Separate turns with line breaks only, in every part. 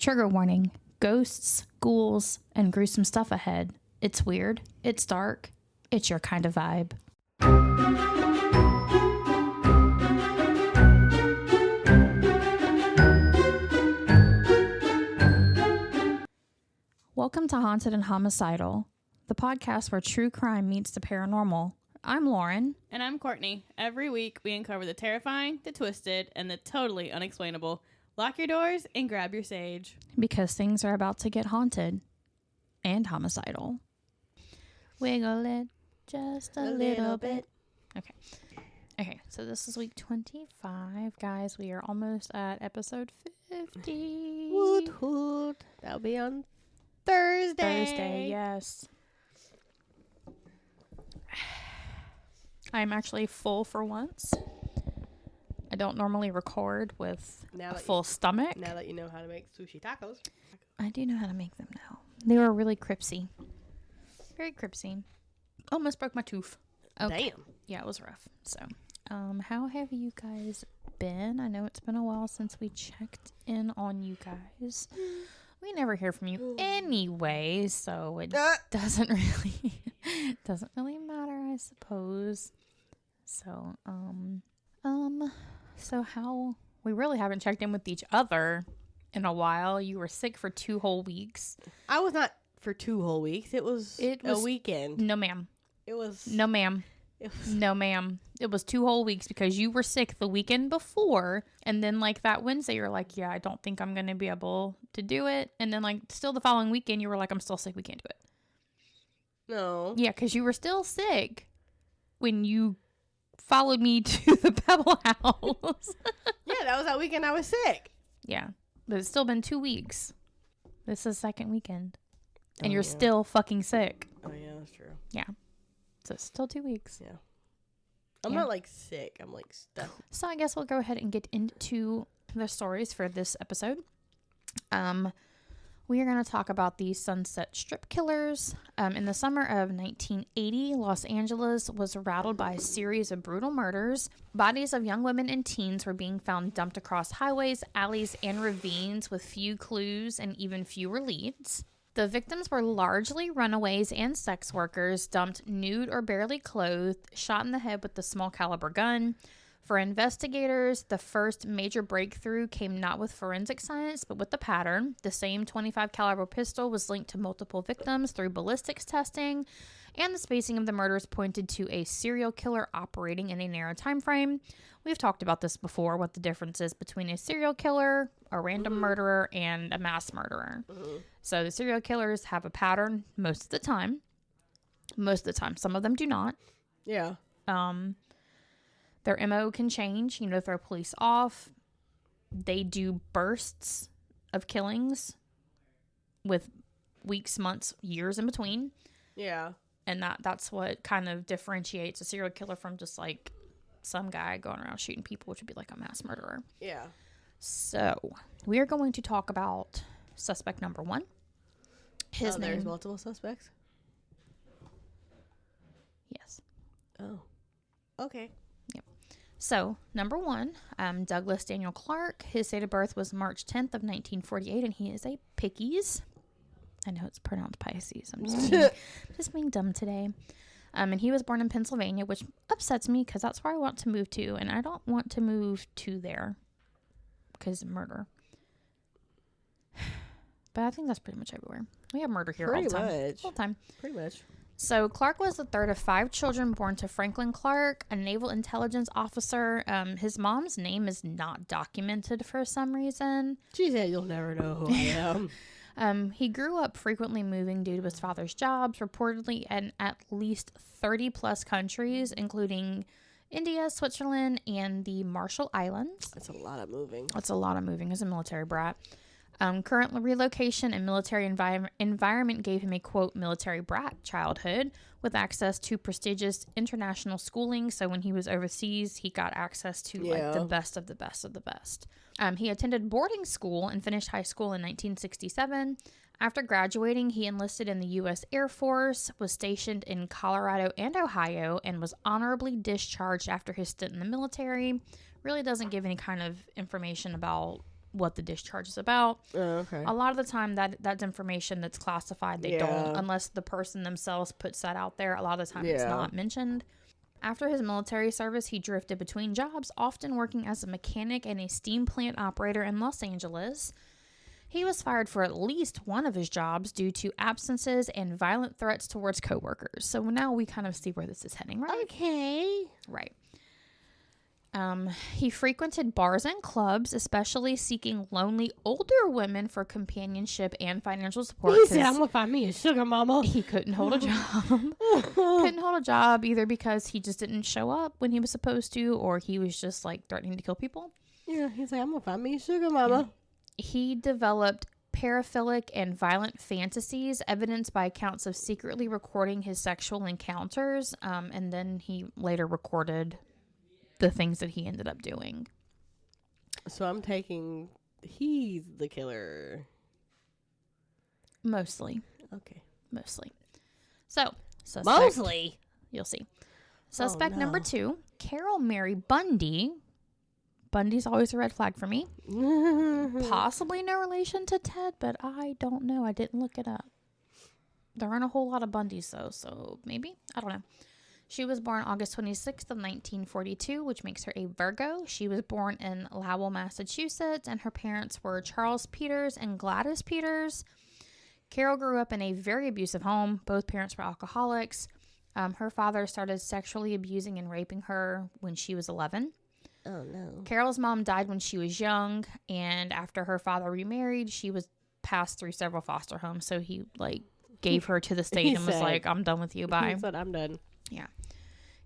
Trigger warning. Ghosts, ghouls, and gruesome stuff ahead. It's weird. It's dark. It's your kind of vibe. Welcome to Haunted and Homicidal, the podcast where true crime meets the paranormal. I'm Lauren.
And I'm Courtney. Every week we uncover the terrifying, the twisted, and the totally unexplainable. Lock your doors and grab your sage.
Because things are about to get haunted and homicidal. Wiggle it just a little bit. Okay, so this is week 25, guys. We are almost at episode 50.
Woot woot. That'll be on Thursday,
yes. I'm actually full for once. I don't normally record with a full stomach.
Now that you know how to make sushi tacos.
I do know how to make them now. They were really cripsy. Very cripsy. Almost broke my tooth. Okay.
Damn.
Yeah, it was rough. So, how have you guys been? I know it's been a while since we checked in on you guys. We never hear from you anyway, so it doesn't really matter, I suppose. So, so how we really haven't checked in with each other in a while. You were sick for 2 whole weeks.
I was not for 2 whole weeks. It was a weekend.
No, ma'am.
No, ma'am.
It was 2 whole weeks because you were sick the weekend before. And then like that Wednesday, you were like, yeah, I don't think I'm going to be able to do it. And then like still the following weekend, you were like, I'm still sick. We can't do it.
No.
Yeah, because you were still sick when you followed me to the Pebble House.
Yeah, that was that weekend I was sick.
Yeah, but it's still been 2 weeks. This is second weekend. And you're still fucking sick.
Oh, yeah, that's true.
Yeah. So it's still 2 weeks.
Yeah. I'm not like sick. I'm like stuck.
So I guess we'll go ahead and get into the stories for this episode. We are going to talk about the Sunset Strip killers. In the summer of 1980, Los Angeles was rattled by a series of brutal murders. Bodies of young women and teens were being found dumped across highways, alleys, and ravines with few clues and even fewer leads. The victims were largely runaways and sex workers, dumped nude or barely clothed, shot in the head with a small caliber gun. For investigators, the first major breakthrough came not with forensic science, but with the pattern. The same .25 caliber pistol was linked to multiple victims through ballistics testing, and the spacing of the murders pointed to a serial killer operating in a narrow time frame. We've talked about this before, what the difference is between a serial killer, a random murderer, and a mass murderer. So the serial killers have a pattern most of the time. Some of them do not.
Yeah.
Their MO can change, throw police off. They do bursts of killings with weeks, months, years in between.
Yeah.
And that's what kind of differentiates a serial killer from just like some guy going around shooting people, which would be like a mass murderer.
Yeah.
So we are going to talk about suspect number 1. His name.
There's multiple suspects?
Yes.
Oh. Okay.
So, number 1, Douglas Daniel Clark. His date of birth was March 10th of 1948, and he is a Pickies. I know it's pronounced Pisces. I'm just being dumb today. And he was born in Pennsylvania, which upsets me because that's where I want to move to, and I don't want to move to there because of murder. But I think that's pretty much everywhere. We have murder here all the time.
Pretty much.
So Clark was the third of 5 children born to Franklin Clark, a naval intelligence officer. His mom's name is not documented for some reason.
She said, "You'll never know who I am."
He grew up frequently moving due to his father's jobs, reportedly in at least 30 plus countries, including India, Switzerland, and the Marshall Islands.
That's a lot of moving.
As a military brat. Current relocation and military environment gave him a, quote, military brat childhood with access to prestigious international schooling. So when he was overseas, he got access to like the best of the best of the best. He attended boarding school and finished high school in 1967. After graduating, he enlisted in the U.S. Air Force, was stationed in Colorado and Ohio, and was honorably discharged after his stint in the military. Really doesn't give any kind of information about what the discharge is about.
Okay.
A lot of the time that's information that's classified. They don't, unless the person themselves puts that out there. A lot of the time it's not mentioned. After his military service, he drifted between jobs, often working as a mechanic and a steam plant operator in Los Angeles. He was fired for at least one of his jobs due to absences and violent threats towards coworkers. So now we kind of see where this is heading, right?
Okay.
Right. He frequented bars and clubs, especially seeking lonely older women for companionship and financial support.
He said, I'm going to find me a sugar mama.
He couldn't hold a job. Couldn't hold a job either because he just didn't show up when he was supposed to, or he was just like threatening to kill people.
Yeah, he's like, I'm going to find me a sugar mama.
He developed paraphilic and violent fantasies, evidenced by accounts of secretly recording his sexual encounters, and then he later recorded the things that he ended up doing.
So I'm taking he's the killer.
Mostly.
Okay.
Mostly. So,
Mostly?
You'll see. Suspect number 2, Carol Mary Bundy. Bundy's always a red flag for me. Possibly no relation to Ted, but I don't know. I didn't look it up. There aren't a whole lot of Bundys, though, so maybe? I don't know. She was born August 26th of 1942, which makes her a Virgo. She was born in Lowell, Massachusetts, and her parents were Charles Peters and Gladys Peters. Carol grew up in a very abusive home. Both parents were alcoholics. Her father started sexually abusing and raping her when she was 11.
Oh, no.
Carol's mom died when she was young, and after her father remarried, she was passed through several foster homes. So he, gave her to the state and was like, I'm done with you, bye.
He said, I'm done.
Yeah.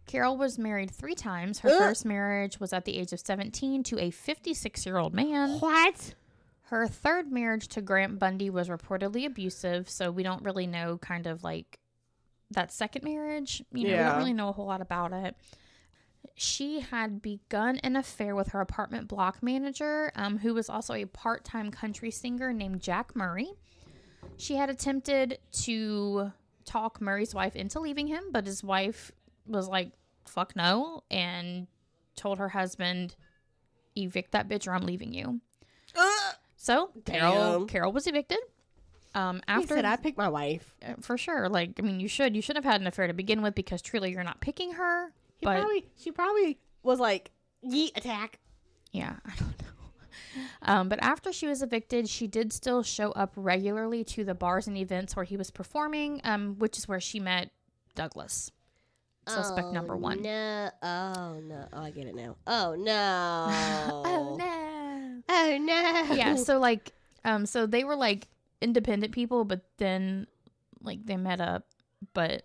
Carol was married 3 times. Her first marriage was at the age of 17 to a 56-year-old man.
What?
Her third marriage to Grant Bundy was reportedly abusive, so we don't really know that second marriage. We don't really know a whole lot about it. She had begun an affair with her apartment block manager, who was also a part-time country singer named Jack Murray. She had attempted to talk Murray's wife into leaving him, but his wife was like, fuck no, and told her husband, evict that bitch or I'm leaving you. So Carol was evicted. After
He said, I picked my wife.
For sure. You should have had an affair to begin with because truly you're not picking her.
She probably was like, yeet, attack.
Yeah, I don't know. But after she was evicted, she did still show up regularly to the bars and events where he was performing, which is where she met Douglas. Suspect number 1.
No. Oh, no. Oh, I get it now. Oh, no.
Oh, no.
Oh, no.
Yeah, so, so they were, independent people, but then, they met up, but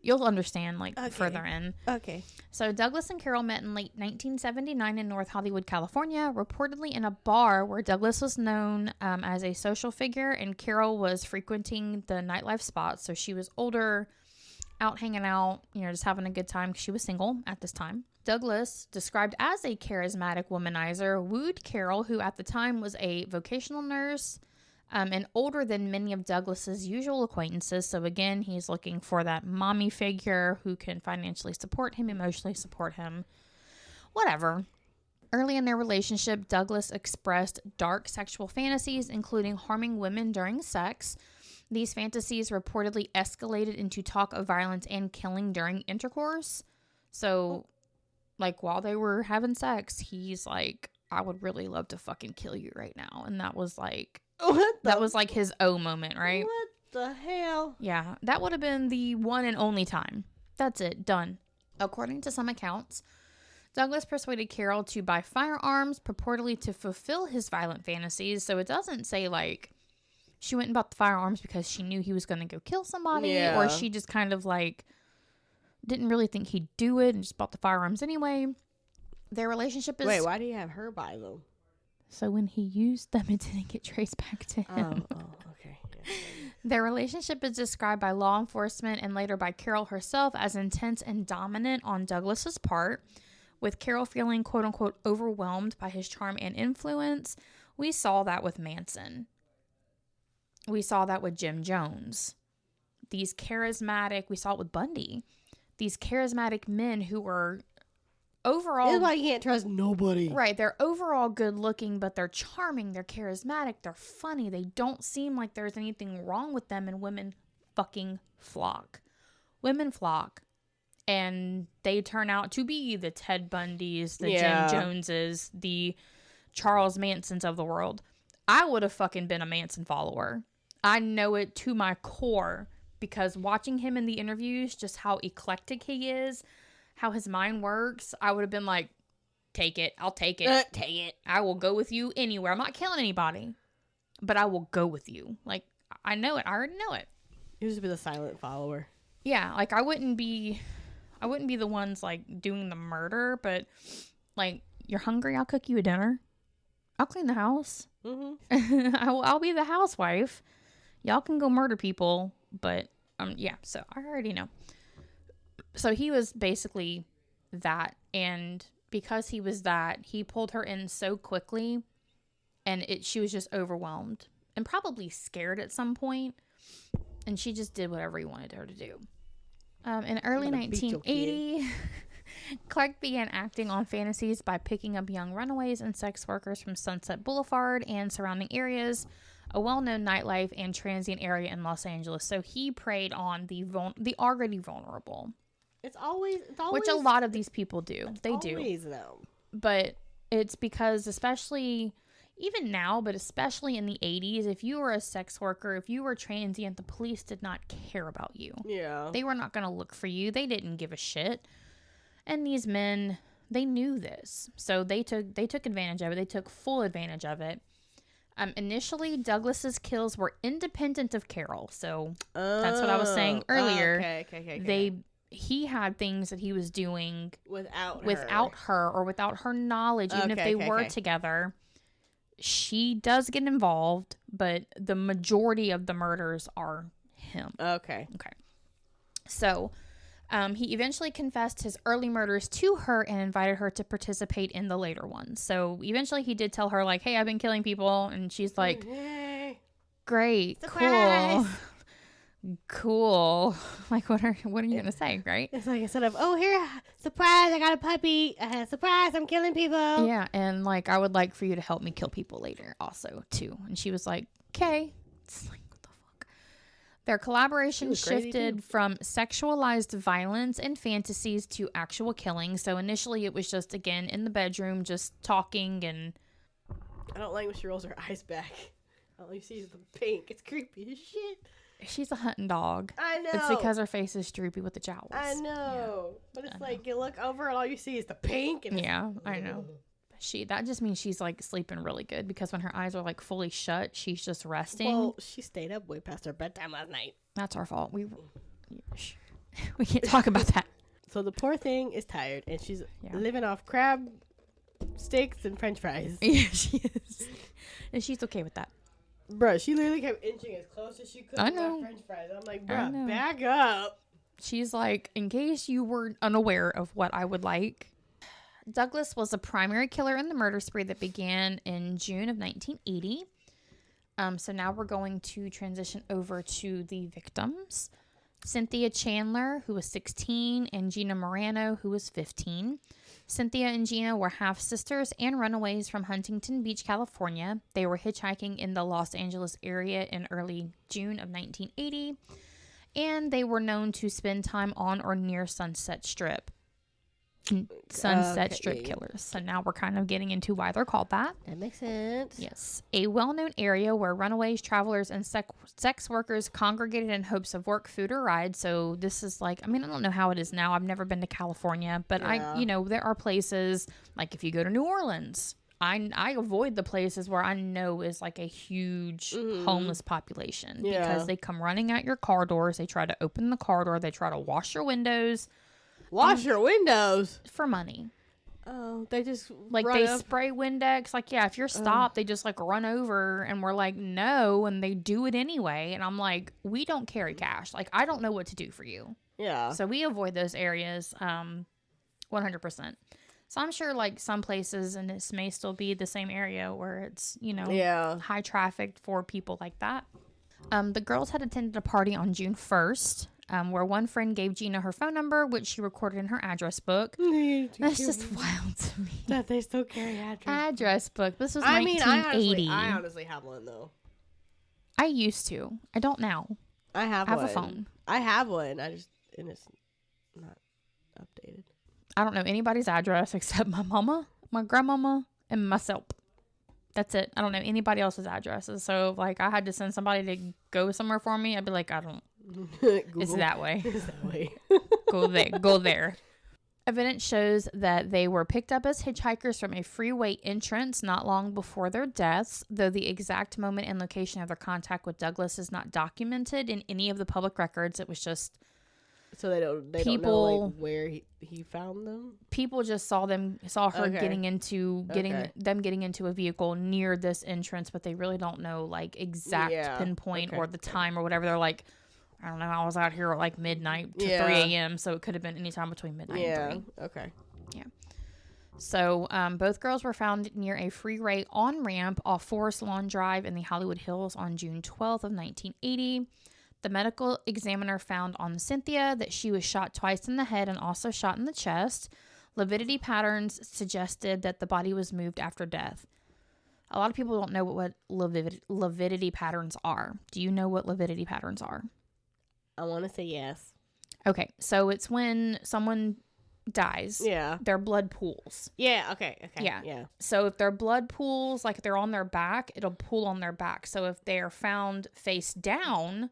you'll understand, further in.
Okay.
So Douglas and Carol met in late 1979 in North Hollywood, California, reportedly in a bar where Douglas was known as a social figure, and Carol was frequenting the nightlife spots, so she was older, out hanging out, just having a good time because she was single at this time. Douglas, described as a charismatic womanizer, wooed Carol, who at the time was a vocational nurse and older than many of Douglas's usual acquaintances. So again, he's looking for that mommy figure who can financially support him, emotionally support him, whatever. Early in their relationship, Douglas expressed dark sexual fantasies, including harming women during sex. These fantasies reportedly escalated into talk of violence and killing during intercourse. So, while they were having sex, he's like, I would really love to fucking kill you right now. And that was his oh moment, right?
What the hell?
Yeah, that would have been the one and only time. That's it, done. According to some accounts, Douglas persuaded Carol to buy firearms, purportedly to fulfill his violent fantasies. So it doesn't say, she went and bought the firearms because she knew he was going to go kill somebody, or she just kind of didn't really think he'd do it and just bought the firearms anyway. Their relationship is...
Wait, why do you have her buy them?
So when he used them, it didn't get traced back to him.
Oh, okay. Yeah.
Their relationship is described by law enforcement and later by Carol herself as intense and dominant on Douglas's part, with Carol feeling quote-unquote overwhelmed by his charm and influence. We saw that with Manson. We saw that with Jim Jones. We saw it with Bundy. These charismatic men who were overall...
This is why you can't trust nobody.
Right, they're overall good looking, but they're charming, they're charismatic, they're funny. They don't seem like there's anything wrong with them, and women fucking flock. Women flock. And they turn out to be the Ted Bundys, the Jim Joneses, the Charles Mansons of the world. I would have fucking been a Manson follower. I know it to my core because watching him in the interviews, just how eclectic he is, how his mind works, I would have been like, take it. I'll take it.
Take it.
I will go with you anywhere. I'm not killing anybody, but I will go with you. Like, I know it. I already know it.
You just be the silent follower.
Yeah, like I wouldn't be the ones like doing the murder, but like, you're hungry, I'll cook you a dinner. I'll clean the house.
Mm-hmm.
I'll be the housewife. Y'all can go murder people, but yeah, so I already know. So he was basically that, and because he was that, he pulled her in so quickly, and she was just overwhelmed and probably scared at some point, and she just did whatever he wanted her to do. In early 1980, Clark began acting on fantasies by picking up young runaways and sex workers from Sunset Boulevard and surrounding areas, a well-known nightlife and transient area in Los Angeles. So he preyed on the already vulnerable. It's always which a lot of these people do. They do.
Though.
But it's because, especially even now, but especially in the 80s, if you were a sex worker, if you were transient, the police did not care about you.
Yeah.
They were not going to look for you. They didn't give a shit. And these men, they knew this. So they took advantage of it. They took full advantage of it. Initially, Douglas's kills were independent of Carol. So that's what I was saying earlier.
Okay.
He had things that he was doing
without
her or without her knowledge, even if they were together. She does get involved, but the majority of the murders are him.
Okay.
So he eventually confessed his early murders to her and invited her to participate in the later ones. So eventually he did tell her, like, hey, I've been killing people. And she's like, great,
surprise.
cool. Like, what are you going to say, right?
It's like, instead of, oh, here, surprise, I got a puppy. Surprise, I'm killing people.
Yeah, and, like, I would like for you to help me kill people later also, too. And she was like, okay. It's like, what the fuck? Their collaboration shifted from sexualized violence and fantasies to actual killing. So initially it was just, again, in the bedroom, just talking and...
I don't like when she rolls her eyes back. All you see is the pink. It's creepy as shit.
She's a hunting dog.
I know.
It's because her face is droopy with the jowls.
I know. Yeah. But it's like, you look over and all you see is the pink. And
yeah, I know. That just means she's like sleeping really good, because when her eyes are like fully shut, she's just resting.
Well, she stayed up way past her bedtime last night.
That's our fault. We can't talk about that.
So the poor thing is tired, and she's living off crab steaks and french fries.
Yeah, she is. And she's okay with that.
Bruh, she literally kept inching as close as she could to my french fries. I'm like, bruh, back up.
She's like, in case you were unaware of what I would like. Douglas was a primary killer in the murder spree that began in June of 1980. So now we're going to transition over to the victims. Cynthia Chandler, who was 16, and Gina Morano, who was 15. Cynthia and Gina were half-sisters and runaways from Huntington Beach, California. They were hitchhiking in the Los Angeles area in early June of 1980, and they were known to spend time on or near Sunset Strip. Strip killers. So now we're kind of getting into why they're called that.
That makes sense.
Yes. A well-known area where runaways, travelers, and sex workers congregated in hopes of work, food, or ride. So this is like, I mean, I don't know how it is now. I've never been to California, but there are places, like if you go to New Orleans, I avoid the places where I know is like a huge homeless population, because they come running at your car doors. They try to open the car door. They try to wash your windows.
Wash your windows
for money.
Oh, they just
like they spray Windex. Like, yeah, if you're stopped, they just like run over, and we're like, no, and they do it anyway. And I'm like, we don't carry cash. Like, I don't know what to do for you. Yeah. So we avoid those areas 100%. So I'm sure like some places, and this may still be the same area where it's, high traffic for people like that. The girls had attended a party on June 1st. where one friend gave Gina her phone number, which she recorded in her address book. That's just wild to me.
That they still carry
address book. This was 1980.
I honestly have one, though.
I used to. I don't now.
I have
a phone.
I have one. And it's not updated.
I don't know anybody's address except my mama, my grandmama, and myself. That's it. I don't know anybody else's addresses. So, like, I had to send somebody to go somewhere for me. I'd be like, I don't. It's that way.
It's that way.
Go there. Evidence shows that they were picked up as hitchhikers from a freeway entrance not long before their deaths, though the exact moment and location of their contact with Douglas is not documented in any of the public records. It was just...
So they don't know like where he found them.
People just saw her getting into a vehicle near this entrance, but they really don't know like exact pinpoint or the time or whatever. They're like, I don't know. I was out here at like midnight to 3 a.m. So it could have been any time between midnight and 3.
Okay.
Yeah. So both girls were found near a freeway on-ramp off Forest Lawn Drive in the Hollywood Hills on June 12th of 1980. The medical examiner found on Cynthia that she was shot twice in the head and also shot in the chest. Lividity patterns suggested that the body was moved after death. A lot of people don't know what lividity patterns are. Do you know what lividity patterns are?
I want to say yes.
Okay, so it's when someone dies.
Yeah.
Their blood pools.
Yeah, okay.
Yeah. So if their blood pools, like they're on their back, it'll pool on their back. So if they're found face down,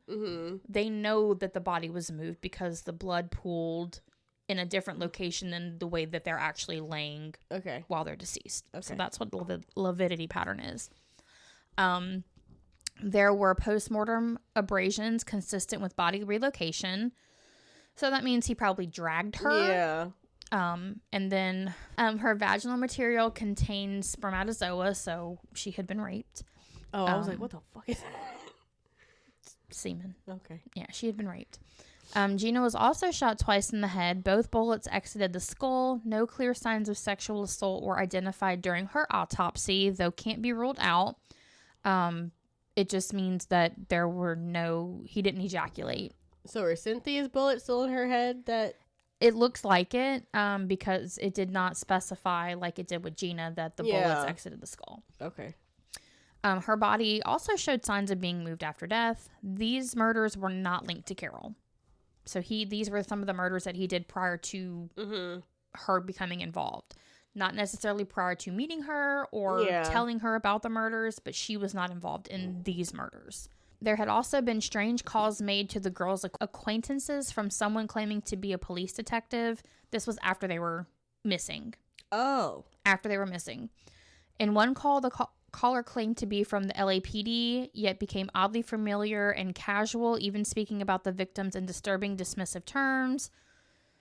they know that the body was moved because the blood pooled in a different location than the way that they're actually laying while they're deceased. Okay. So that's what lividity pattern is. There were postmortem abrasions consistent with body relocation. So that means he probably dragged her.
Yeah.
And then her vaginal material contains spermatozoa, so she had been raped.
Oh, I was like, what the fuck is that?
Semen.
Okay.
Yeah, she had been raped. Gina was also shot twice in the head. Both bullets exited the skull. No clear signs of sexual assault were identified during her autopsy, though can't be ruled out. It just means that he didn't ejaculate. So
are Cynthia's bullets still in her head?
It looks like it, because it did not specify, like it did with Gina, that the bullets exited the skull.
Okay.
Her body also showed signs of being moved after death. These murders were not linked to Carol. So these were some of the murders that he did prior to her becoming involved. Not necessarily prior to meeting her or telling her about the murders, but she was not involved in these murders. There had also been strange calls made to the girls' acquaintances from someone claiming to be a police detective. This was after they were missing.
Oh.
After they were missing. In one call, the caller claimed to be from the LAPD, yet became oddly familiar and casual, even speaking about the victims in disturbing, dismissive terms.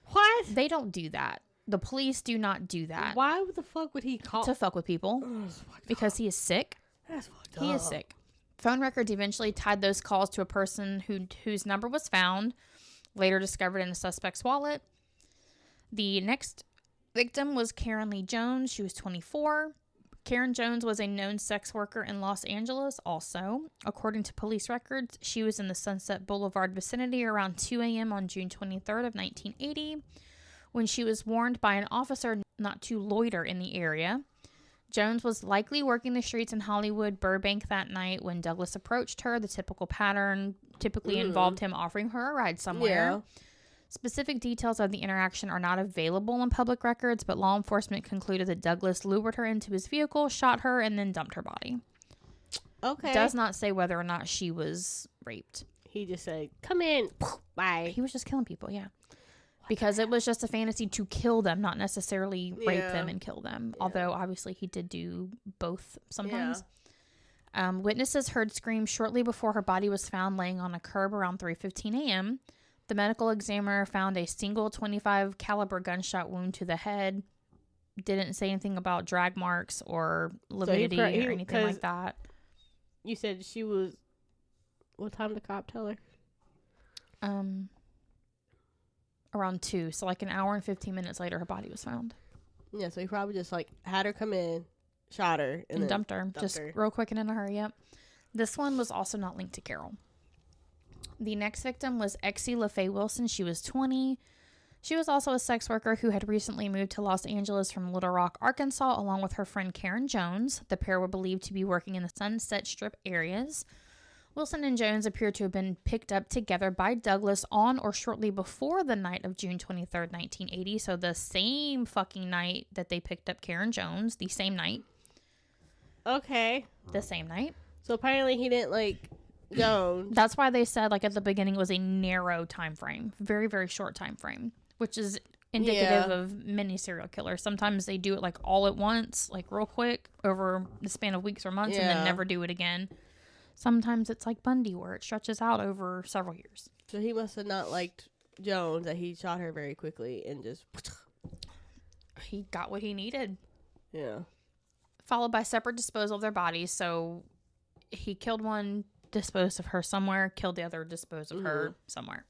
What?
They don't do that. The police do not do that.
Why the fuck would he call?
To fuck with people. Because he is sick.
That's fucked up.
He is sick. Phone records eventually tied those calls to a person whose number was found, later discovered in the suspect's wallet. The next victim was Karen Lee Jones. She was 24. Karen Jones was a known sex worker in Los Angeles also. According to police records, she was in the Sunset Boulevard vicinity around 2 a.m. on June 23rd of 1980 when she was warned by an officer not to loiter in the area. Jones was likely working the streets in Hollywood, Burbank that night when Douglas approached her. The typical pattern typically involved him offering her a ride somewhere. Yeah. Specific details of the interaction are not available in public records, but law enforcement concluded that Douglas lured her into his vehicle, shot her, and then dumped her body. Okay. It does not say whether or not she was raped.
He just said, come in. Bye.
He was just killing people, yeah. Because it was just a fantasy to kill them, not necessarily rape them and kill them. Yeah. Although, obviously, he did do both sometimes. Yeah. Witnesses heard screams shortly before her body was found laying on a curb around 3:15 a.m. The medical examiner found a single .25 caliber gunshot wound to the head. Didn't say anything about drag marks or lividity or anything like that.
You said she was... What time did the cop tell her?
Around 2, so like an hour and 15 minutes later, her body was found.
Yeah, so he probably just like had her come in, shot her,
and dumped her. Real quick and in a hurry. Yep. This one was also not linked to Carol. The next victim was Exie LaFaye Wilson. She was 20. She was also a sex worker who had recently moved to Los Angeles from Little Rock, Arkansas, along with her friend Karen Jones. The pair were believed to be working in the Sunset Strip areas. Wilson and Jones appear to have been picked up together by Douglas on or shortly before the night of June 23rd, 1980. So the same fucking night that they picked up Karen Jones, the same night.
Okay.
The same night.
So apparently he didn't like Jones.
That's why they said, like, at the beginning it was a narrow time frame. Very, very short time frame, which is indicative of many serial killers. Sometimes they do it, like, all at once, like, real quick over the span of weeks or months and then never do it again. Sometimes it's like Bundy, where it stretches out over several years.
So he must have not liked Jones, that he shot her very quickly and just...
He got what he needed.
Yeah.
Followed by separate disposal of their bodies. So he killed one, disposed of her somewhere, killed the other, disposed of her somewhere.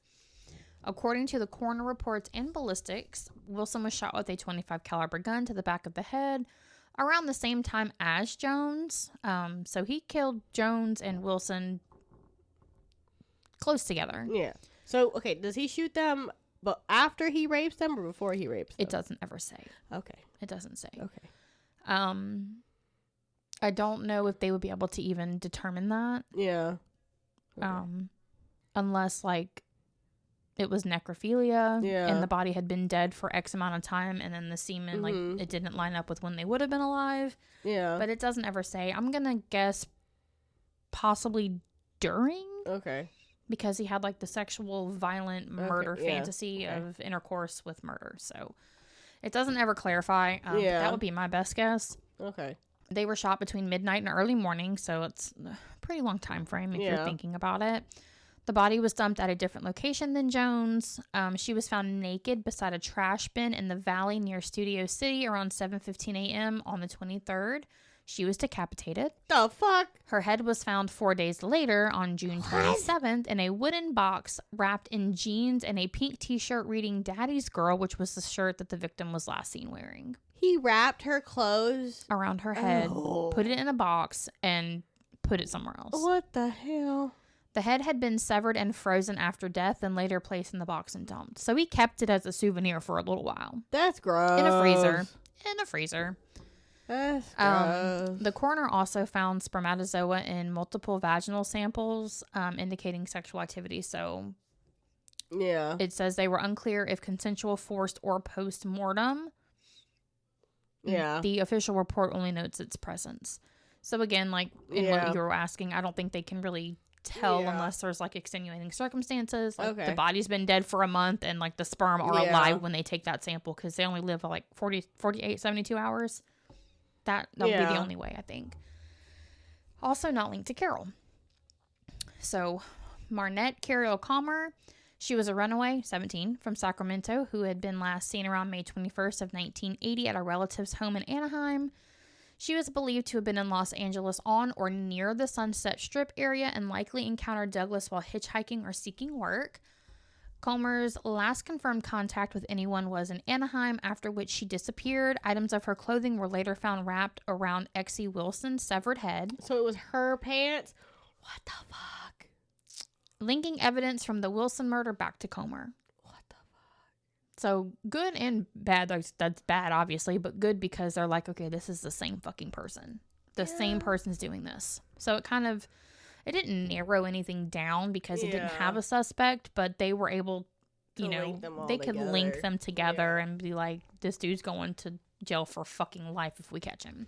According to the coroner reports and ballistics, Wilson was shot with a .25 caliber gun to the back of the head around the same time as Jones. So he killed Jones and Wilson close together.
Yeah. So, okay, does he shoot them but after he rapes them or before he rapes them?
It doesn't ever say.
Okay.
It doesn't say.
Okay.
I don't know if they would be able to even determine that.
Yeah. Okay.
Unless, like, it was necrophilia and the
Yeah.
body had been dead for X amount of time and then the semen, like, it didn't line up with when they would have been alive.
Yeah.
But it doesn't ever say. I'm going to guess possibly during.
Okay.
Because he had, like, the sexual violent murder
yeah,
fantasy
okay.
of intercourse with murder. So it doesn't ever clarify.
Yeah.
That would be my best guess.
Okay.
They were shot between midnight and early morning, so it's a pretty long time frame if you're thinking about it. The body was dumped at a different location than Jones. She was found naked beside a trash bin in the valley near Studio City around 7:15 a.m. on the 23rd. She was decapitated.
The fuck?
Her head was found 4 days later on June 27th in a wooden box wrapped in jeans and a pink t-shirt reading Daddy's Girl, which was the shirt that the victim was last seen wearing.
He wrapped her clothes
Around her head, put it in a box, and put it somewhere else.
What the hell?
The head had been severed and frozen after death and later placed in the box and dumped. So he kept it as a souvenir for a little while.
That's gross.
In a freezer.
That's gross.
The coroner also found spermatozoa in multiple vaginal samples, indicating sexual activity. So
Yeah.
it says they were unclear if consensual, forced, or post-mortem.
Yeah.
The official report only notes its presence. So again, like in what you were asking, I don't think they can really tell unless there's like extenuating circumstances. Like the body's been dead for a month and like the sperm are alive when they take that sample because they only live for like 48, 72 hours. That would be the only way, I think. Also not linked to Carol. So Marnette Carol Calmer, she was a runaway, 17, from Sacramento, who had been last seen around May 21st of 1980 at a relative's home in Anaheim. She was believed to have been in Los Angeles on or near the Sunset Strip area and likely encountered Douglas while hitchhiking or seeking work. Comer's last confirmed contact with anyone was in Anaheim, after which she disappeared. Items of her clothing were later found wrapped around Exie Wilson's severed head.
So it was her pants? What the fuck?
Linking evidence from the Wilson murder back to Comer.
What the fuck?
So good and bad. That's bad, obviously, but good because they're like, okay, this is the same fucking person. The same person's doing this. So it didn't narrow anything down because it didn't have a suspect, but they were able, they could link them together and be like, this dude's going to jail for fucking life if we catch him.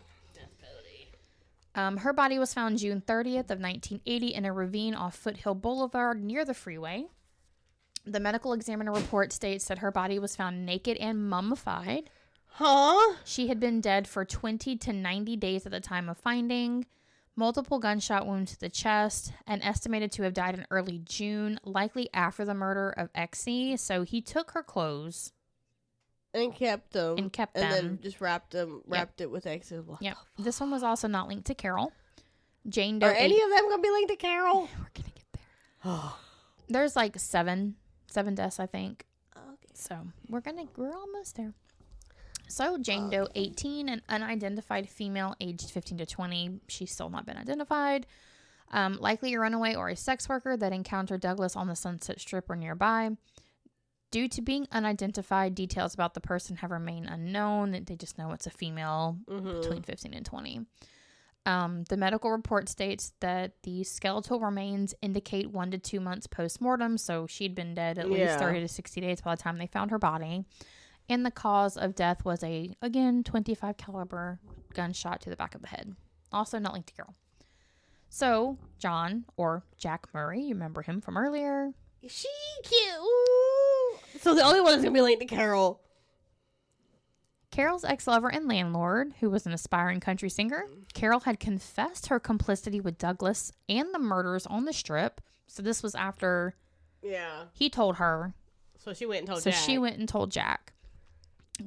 Her body was found June 30th of 1980 in a ravine off Foothill Boulevard near the freeway. The medical examiner report states that her body was found naked and mummified.
Huh?
She had been dead for 20 to 90 days at the time of finding. Multiple gunshot wounds to the chest, and estimated to have died in early June, likely after the murder of Exie. So he took her clothes.
And kept them.
And
then just wrapped it with Exie.
Yep. This one was also not linked to Carol. Jane Doe.
Are any of them going to be linked to Carol?
We're going to get there. There's like seven deaths, I think.
Okay.
So we're almost there. So Jane Doe, 18, an unidentified female aged 15 to 20. She's still not been identified. Likely a runaway or a sex worker that encountered Douglas on the Sunset Strip or nearby. Due to being unidentified, details about the person have remained unknown. They just know it's a female between 15 and 20. The medical report states that the skeletal remains indicate 1 to 2 months post-mortem, so she'd been dead at least 30 to 60 days by the time they found her body. And the cause of death was a, again, .25 caliber gunshot to the back of the head. Also not linked to Carol. So, John, or Jack Murray, you remember him from earlier.
She cute. Ooh. So the only one that's going to be linked to Carol.
Carol's ex-lover and landlord, who was an aspiring country singer. Carol had confessed her complicity with Douglas and the murders on the Strip. So this was after he told her.
So she went and told
So
Jack.
she went and told Jack.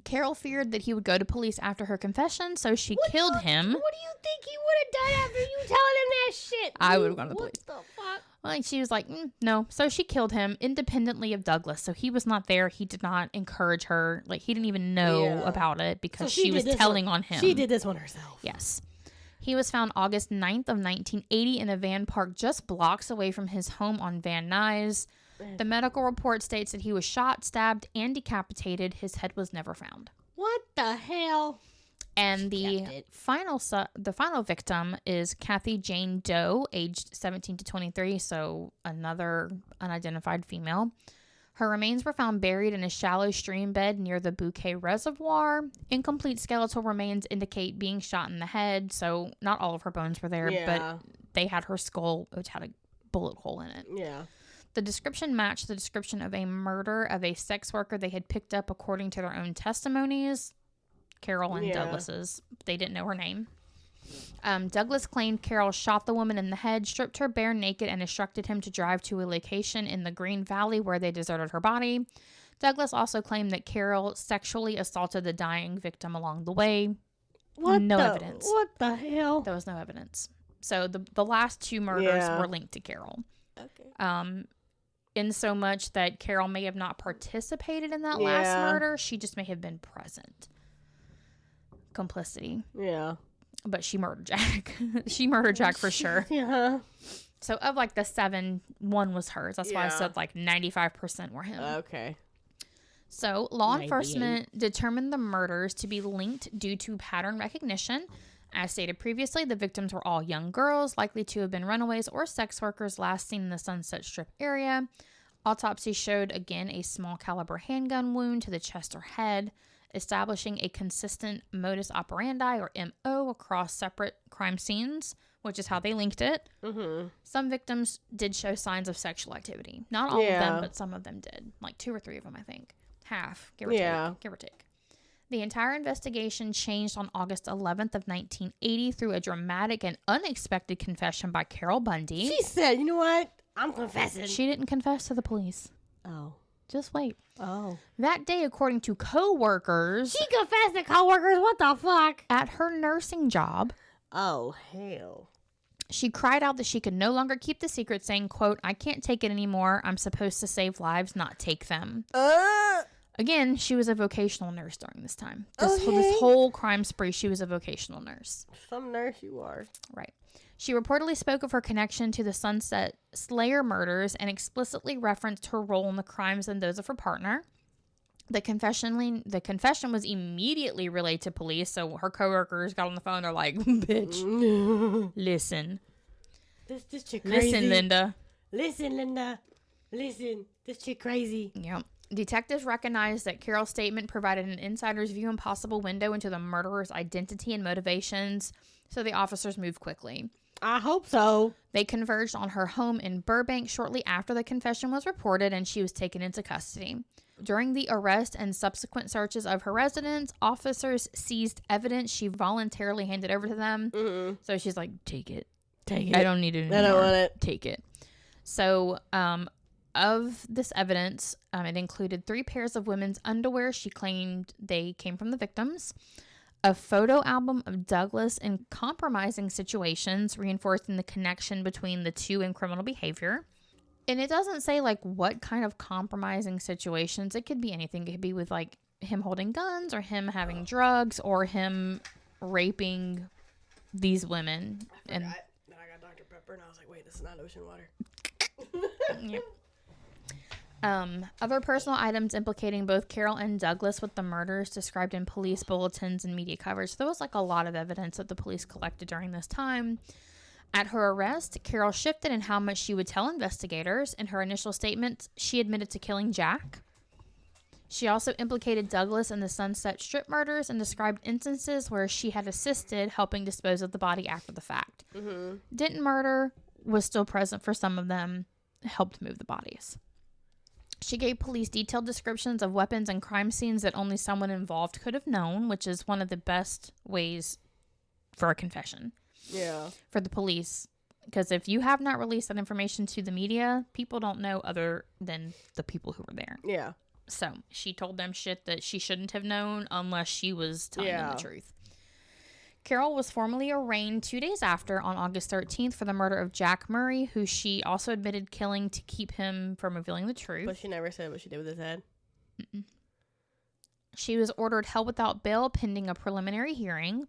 Carol feared that he would go to police after her confession, so she killed him.
What do you think he would have done after you telling him that shit?
I would have gone to the
What
police.
the fuck?
Well, she was like, no. So she killed him independently of Douglas. So he was not there. He did not encourage her. Like, he didn't even know about it because she was telling on him.
She did this one herself.
Yes. He was found August 9th of 1980 in a van parked just blocks away from his home on Van Nuys. The medical report states that he was shot, stabbed, and decapitated. His head was never found.
What the hell?
And the final victim is Kathy Jane Doe, aged 17 to 23, so another unidentified female. Her remains were found buried in a shallow stream bed near the Bouquet Reservoir. Incomplete skeletal remains indicate being shot in the head, so not all of her bones were there, but they had her skull, which had a bullet hole in it.
Yeah.
The description matched the description of a murder of a sex worker they had picked up according to their own testimonies. Carol and Douglas's. They didn't know her name. Douglas claimed Carol shot the woman in the head, stripped her bare naked, and instructed him to drive to a location in the Green Valley where they deserted her body. Douglas also claimed that Carol sexually assaulted the dying victim along the way. No evidence.
What the hell?
There was no evidence. So the last two murders were linked to Carol.
Okay.
In so much that Carol may have not participated in that last murder, she just may have been present. Complicity.
Yeah.
But she murdered Jack. She murdered Jack for sure.
Yeah.
So of like the 7, 1 was hers. That's why I said like 95% were him.
Okay.
So law enforcement determined the murders to be linked due to pattern recognition. As stated previously, the victims were all young girls, likely to have been runaways or sex workers last seen in the Sunset Strip area. Autopsy showed, again, a small caliber handgun wound to the chest or head, establishing a consistent modus operandi, or MO, across separate crime scenes, which is how they linked it.
Mm-hmm.
Some victims did show signs of sexual activity. Not all of them, but some of them did. Like 2 or 3 of them, I think. Half, give or take. The entire investigation changed on August 11th of 1980 through a dramatic and unexpected confession by Carol Bundy.
She said, you know what? I'm confessing.
She didn't confess to the police.
Oh.
Just wait.
Oh.
That day, according to co-workers...
She confessed to co-workers? What the fuck?
At her nursing job...
Oh, hell.
She cried out that she could no longer keep the secret, saying, quote, "I can't take it anymore. I'm supposed to save lives, not take them." Again, she was a vocational nurse during this time. This whole crime spree, she was a vocational nurse.
Some nurse you are.
Right. She reportedly spoke of her connection to the Sunset Slayer murders and explicitly referenced her role in the crimes and those of her partner. The confession was immediately relayed to police, so her coworkers got on the phone. They're like, "Bitch, listen.
This chick crazy.
Listen, Linda.
Listen. This chick crazy."
Yep. Detectives recognized that Carol's statement provided an insider's view and possible window into the murderer's identity and motivations, so the officers moved quickly.
I hope so.
They converged on her home in Burbank shortly after the confession was reported, and she was taken into custody. During the arrest and subsequent searches of her residence, officers seized evidence she voluntarily handed over to them.
Mm-hmm.
So she's like, take it.
Take it.
I don't need it anymore.
I don't want it.
Take it. So, of this evidence, it included 3 pairs of women's underwear she claimed they came from the victims, a photo album of Douglas in compromising situations, reinforcing the connection between the two in criminal behavior. And it doesn't say, like, what kind of compromising situations. It could be anything. It could be with, like, him holding guns or him having drugs or him raping these women. And
Now I got Dr. Pepper. pepper, and I was like, wait, this is not ocean water.
Yep. Other personal items implicating both Carol and Douglas with the murders described in police bulletins and media coverage. There was like a lot of evidence that the police collected during this time. At her arrest, Carol shifted in how much she would tell investigators. In her initial statement, she admitted to killing Jack. She also implicated Douglas in the Sunset Strip murders and described instances where she had assisted helping dispose of the body after the fact.
Mm-hmm.
Didn't murder, was still present for some of them, helped move the bodies. She gave police detailed descriptions of weapons and crime scenes that only someone involved could have known, which is one of the best ways for a confession.
Yeah.
For the police. Because if you have not released that information to the media, people don't know other than the people who were there.
Yeah.
So she told them shit that she shouldn't have known unless she was telling them the truth. Carol was formally arraigned 2 days after, on August 13th, for the murder of Jack Murray, who she also admitted killing to keep him from revealing the truth.
But she never said what she did with his head.
Mm-mm. She was ordered held without bail pending a preliminary hearing.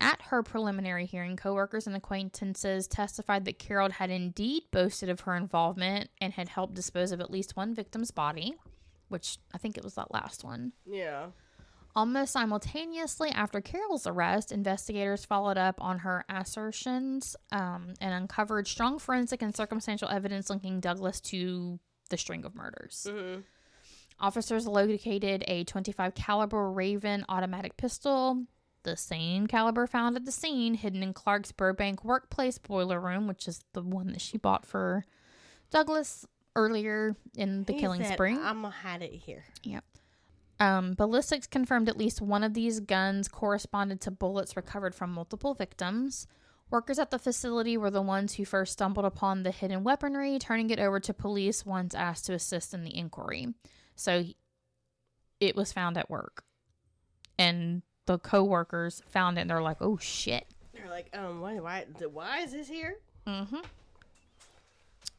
At her preliminary hearing, coworkers and acquaintances testified that Carol had indeed boasted of her involvement and had helped dispose of at least one victim's body, which I think it was that last one.
Yeah.
Almost simultaneously after Carol's arrest, investigators followed up on her assertions and uncovered strong forensic and circumstantial evidence linking Douglas to the string of murders.
Mm-hmm.
Officers located a .25 caliber Raven automatic pistol, the same caliber found at the scene, hidden in Clark's Burbank workplace boiler room, which is the one that she bought for Douglas earlier in the killing spree.
I'm gonna hide it here.
Yep. Ballistics confirmed at least one of these guns corresponded to bullets recovered from multiple victims. Workers at the facility were the ones who first stumbled upon the hidden weaponry, turning it over to police once asked to assist in the inquiry. So it was found at work. And the co-workers found it and they're like, oh shit.
They're like, why is this here?
Mm-hmm.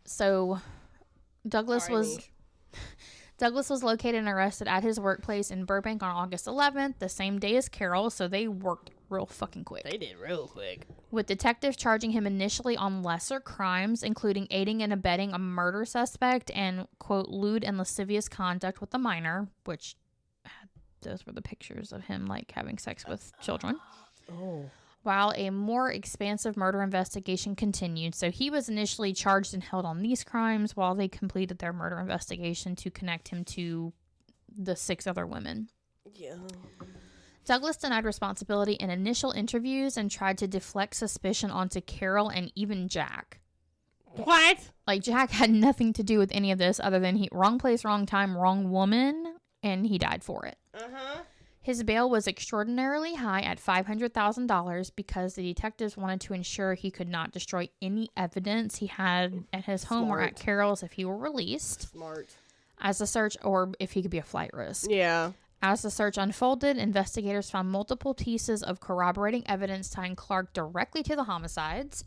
So Douglas was located and arrested at his workplace in Burbank on August 11th, the same day as Carol, so they worked real fucking quick.
They did real quick.
With detectives charging him initially on lesser crimes, including aiding and abetting a murder suspect and, quote, lewd and lascivious conduct with a minor, which those were the pictures of him, like, having sex with children.
Oh.
While a more expansive murder investigation continued. So he was initially charged and held on these crimes while they completed their murder investigation to connect him to the 6 other women.
Yeah.
Douglas denied responsibility in initial interviews and tried to deflect suspicion onto Carol and even Jack.
What?
Like, Jack had nothing to do with any of this other than wrong place, wrong time, wrong woman, and he died for it.
Uh-huh.
His bail was extraordinarily high at $500,000 because the detectives wanted to ensure he could not destroy any evidence he had at his home or at Carol's if he were released.
Smart.
As the search, or if he could be a flight risk.
Yeah.
As the search unfolded, investigators found multiple pieces of corroborating evidence tying Clark directly to the homicides.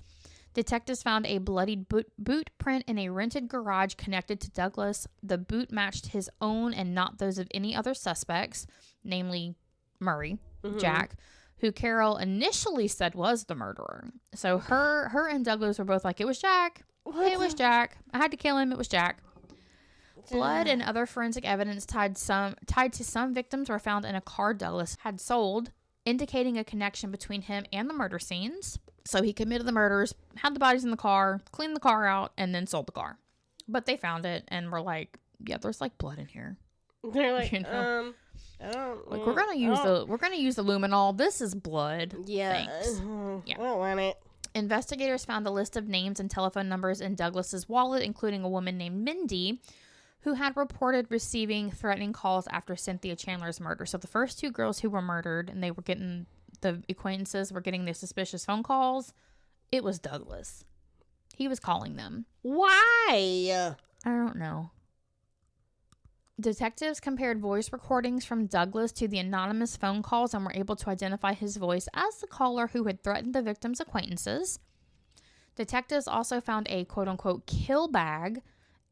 Detectives found a bloodied boot print in a rented garage connected to Douglas. The boot matched his own and not those of any other suspects, namely Murray, Jack, who Carol initially said was the murderer. So her and Douglas were both like, it was Jack. It was Jack. I had to kill him. It was Jack. Blood and other forensic evidence tied to some victims were found in a car Douglas had sold, indicating a connection between him and the murder scenes. So he committed the murders, had the bodies in the car, cleaned the car out, and then sold the car. But they found it and were like, yeah, there's like blood in here.
They're like,
You know?
I don't
Like, we're gonna use the luminol. This is blood.
Yeah.
Thanks.
Yeah. I don't want it.
Investigators found a list of names and telephone numbers in Douglas's wallet, including a woman named Mindy, who had reported receiving threatening calls after Cynthia Chandler's murder. So the first 2 girls who were murdered, and the acquaintances were getting their suspicious phone calls, it was Douglas. He was calling them.
Why?
I don't know. Detectives compared voice recordings from Douglas to the anonymous phone calls and were able to identify his voice as the caller who had threatened the victim's acquaintances. Detectives also found a quote-unquote kill bag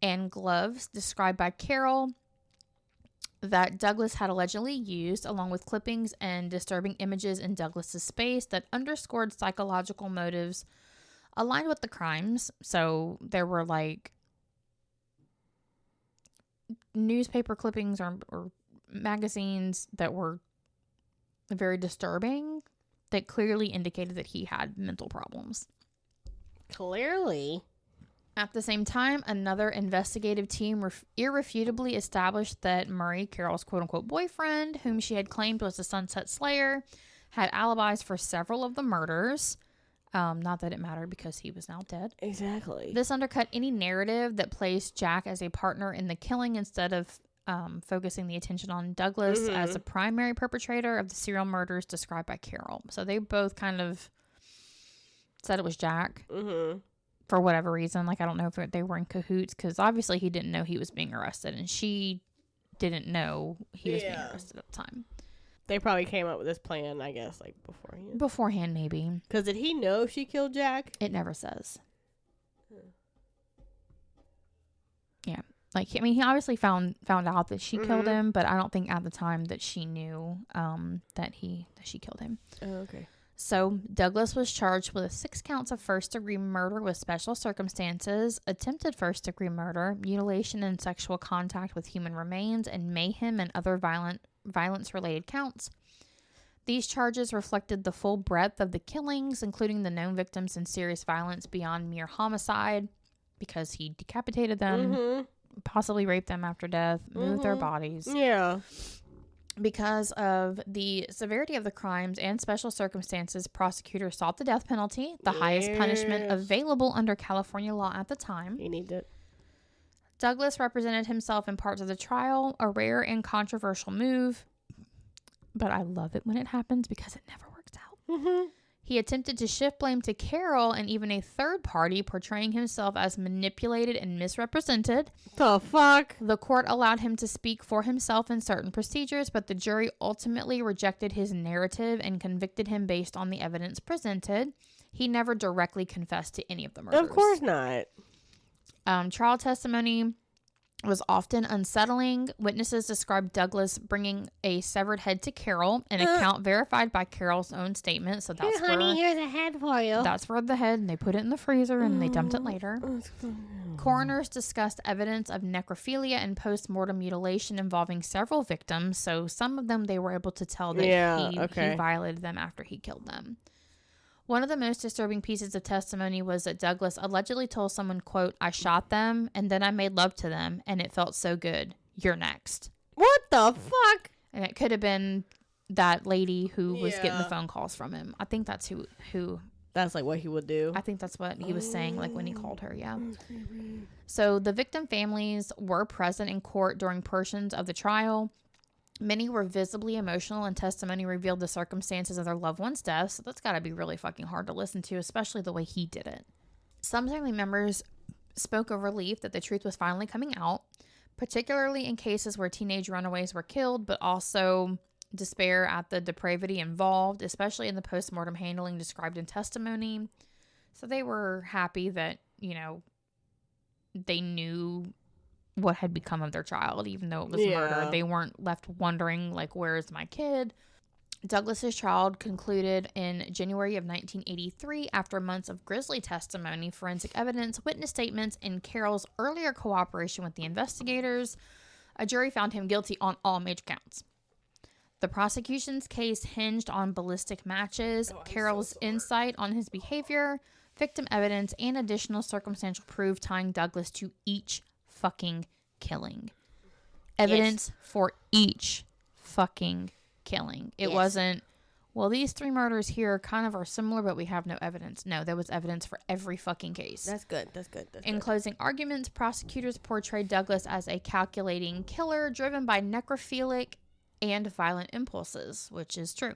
and gloves described by Carol that Douglas had allegedly used, along with clippings and disturbing images in Douglas's space that underscored psychological motives aligned with the crimes. So there were like newspaper clippings or magazines that were very disturbing that clearly indicated that he had mental problems.
Clearly.
At the same time, another investigative team irrefutably established that Murray, Carol's quote-unquote boyfriend, whom she had claimed was the Sunset Slayer, had alibis for several of the murders. Not that it mattered because he was now dead.
Exactly.
This undercut any narrative that placed Jack as a partner in the killing instead of focusing the attention on Douglas as a primary perpetrator of the serial murders described by Carol. So they both kind of said it was Jack.
Mm-hmm.
For whatever reason. Like, I don't know if they were in cahoots, because obviously he didn't know he was being arrested, and she didn't know he was being arrested at the time.
They probably came up with this plan, I guess, like beforehand.
Beforehand, maybe.
Because did he know she killed Jack?
It never says. Yeah. Like, I mean, he obviously found out that she killed him, but I don't think at the time that she knew that she killed him.
Oh, okay.
So, Douglas was charged with 6 counts of first-degree murder with special circumstances, attempted first-degree murder, mutilation and sexual contact with human remains, and mayhem and other violence-related counts. These charges reflected the full breadth of the killings, including the known victims and serious violence beyond mere homicide, because he decapitated them, possibly raped them after death, moved their bodies.
Yeah.
Because of the severity of the crimes and special circumstances, prosecutors sought the death penalty, the highest punishment available under California law at the time.
He needed it.
Douglas represented himself in parts of the trial, a rare and controversial move. But I love it when it happens because it never works out. He attempted to shift blame to Carol and even a third party, portraying himself as manipulated and misrepresented.
The fuck?
The court allowed him to speak for himself in certain procedures, but the jury ultimately rejected his narrative and convicted him based on the evidence presented. He never directly confessed to any of the murders.
Of course not.
Trial testimony was often unsettling. Witnesses described Douglas bringing a severed head to Carol, an account verified by Carol's own statement. So that's
here's a head for you.
That's where the head, and they put it in the freezer and they dumped it later. Coroners discussed evidence of necrophilia and post-mortem mutilation involving several victims. So some of them they were able to tell that he violated them after he killed them. One of the most disturbing pieces of testimony was that Douglas allegedly told someone, quote, "I shot them and then I made love to them and it felt so good. You're next."
What the fuck?
And it could have been that lady who was getting the phone calls from him. I think that's who.
That's like what he would do.
I think that's what he was saying, like when he called her, yeah. So the victim families were present in court during portions of the trial. Many were visibly emotional, and testimony revealed the circumstances of their loved one's death. So that's got to be really fucking hard to listen to, especially the way he did it. Some family members spoke of relief that the truth was finally coming out, particularly in cases where teenage runaways were killed, but also despair at the depravity involved, especially in the post-mortem handling described in testimony. So they were happy that, you know, they knew what had become of their child, even though it was murder. They weren't left wondering, like, where is my kid? Douglas's trial concluded in January of 1983 after months of grisly testimony, forensic evidence, witness statements, and Carol's earlier cooperation with the investigators. A jury found him guilty on all major counts. The prosecution's case hinged on ballistic matches, Carol's insight on his behavior, victim evidence, and additional circumstantial proof tying Douglas to each fucking killing. Evidence for each fucking killing. It wasn't, well, these 3 murders here kind of are similar, but we have no evidence. No, there was evidence for every fucking case.
That's good.
In closing arguments, prosecutors portrayed Douglas as a calculating killer driven by necrophilic and violent impulses, which is true.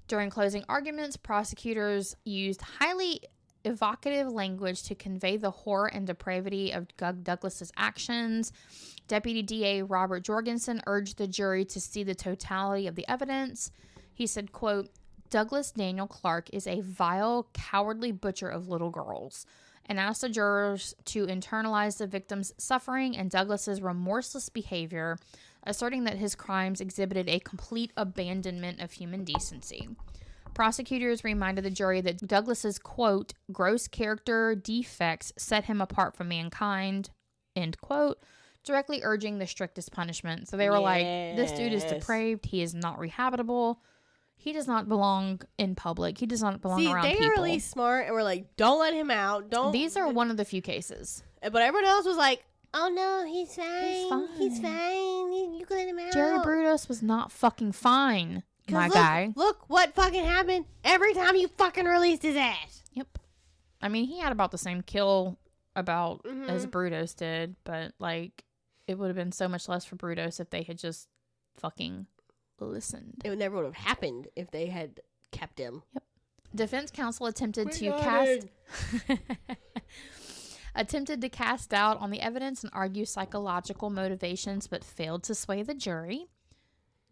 During closing arguments, prosecutors used highly evocative language to convey the horror and depravity of Douglas's actions. Deputy DA Robert Jorgensen urged the jury to see the totality of the evidence. He said, quote, "Douglas Daniel Clark is a vile, cowardly butcher of little girls," and asked the jurors to internalize the victim's suffering and Douglas's remorseless behavior, asserting that his crimes exhibited a complete abandonment of human decency. Prosecutors reminded the jury that Douglas's, quote, gross character defects set him apart from mankind, end quote, directly urging the strictest punishment. So they were like, this dude is depraved. He is not rehabitable. He does not belong in public. He does not belong around people.
See, they were really smart and were like, don't let him out. Don't.
These are one of the few cases.
But everyone else was like, oh no, he's fine. He's fine. You can let him out.
Jerry Brudos was not fucking fine, my guy.
Look what fucking happened every time you fucking released his ass.
Yep. I mean, he had about the same kill as Brudos did, but like, it would have been so much less for Brudos if they had just fucking listened.
It never would have happened if they had kept him.
Yep. Defense counsel attempted to cast doubt on the evidence and argue psychological motivations, but failed to sway the jury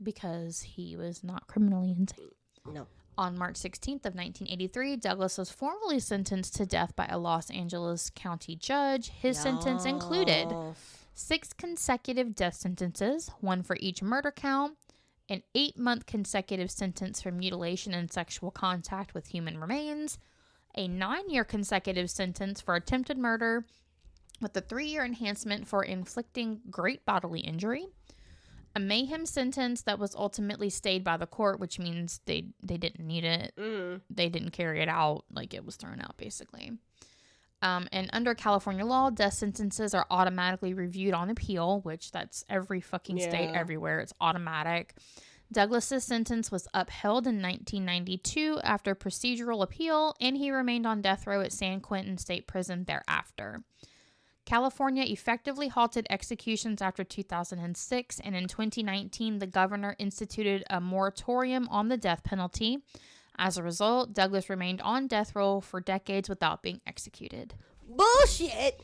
because he was not criminally insane.
No.
On March 16th of 1983, Douglas was formally sentenced to death by a Los Angeles County judge. His sentence included 6 consecutive death sentences, 1 for each murder count, an 8-month consecutive sentence for mutilation and sexual contact with human remains, a 9-year consecutive sentence for attempted murder, with a 3-year enhancement for inflicting great bodily injury, a mayhem sentence that was ultimately stayed by the court, which means they didn't need it. They didn't carry it out. Like, it was thrown out, basically. And under California law, death sentences are automatically reviewed on appeal, which that's every fucking state everywhere. It's automatic. Douglas's sentence was upheld in 1992 after procedural appeal, and he remained on death row at San Quentin State Prison thereafter. California effectively halted executions after 2006, and in 2019, the governor instituted a moratorium on the death penalty. As a result, Douglas remained on death row for decades without being executed.
Bullshit!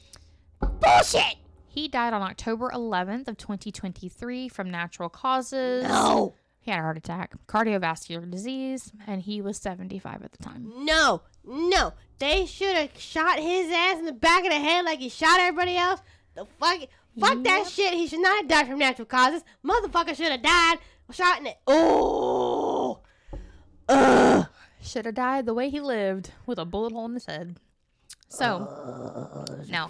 He died on October 11th of 2023 from natural causes.
No!
He had a heart attack, cardiovascular disease, and he was 75 at the time.
No! They should have shot his ass in the back of the head like he shot everybody else. Fuck that shit. He should not have died from natural causes. Motherfucker should have died shot in it. Oh!
Should have died the way he lived, with a bullet hole in his head. So, now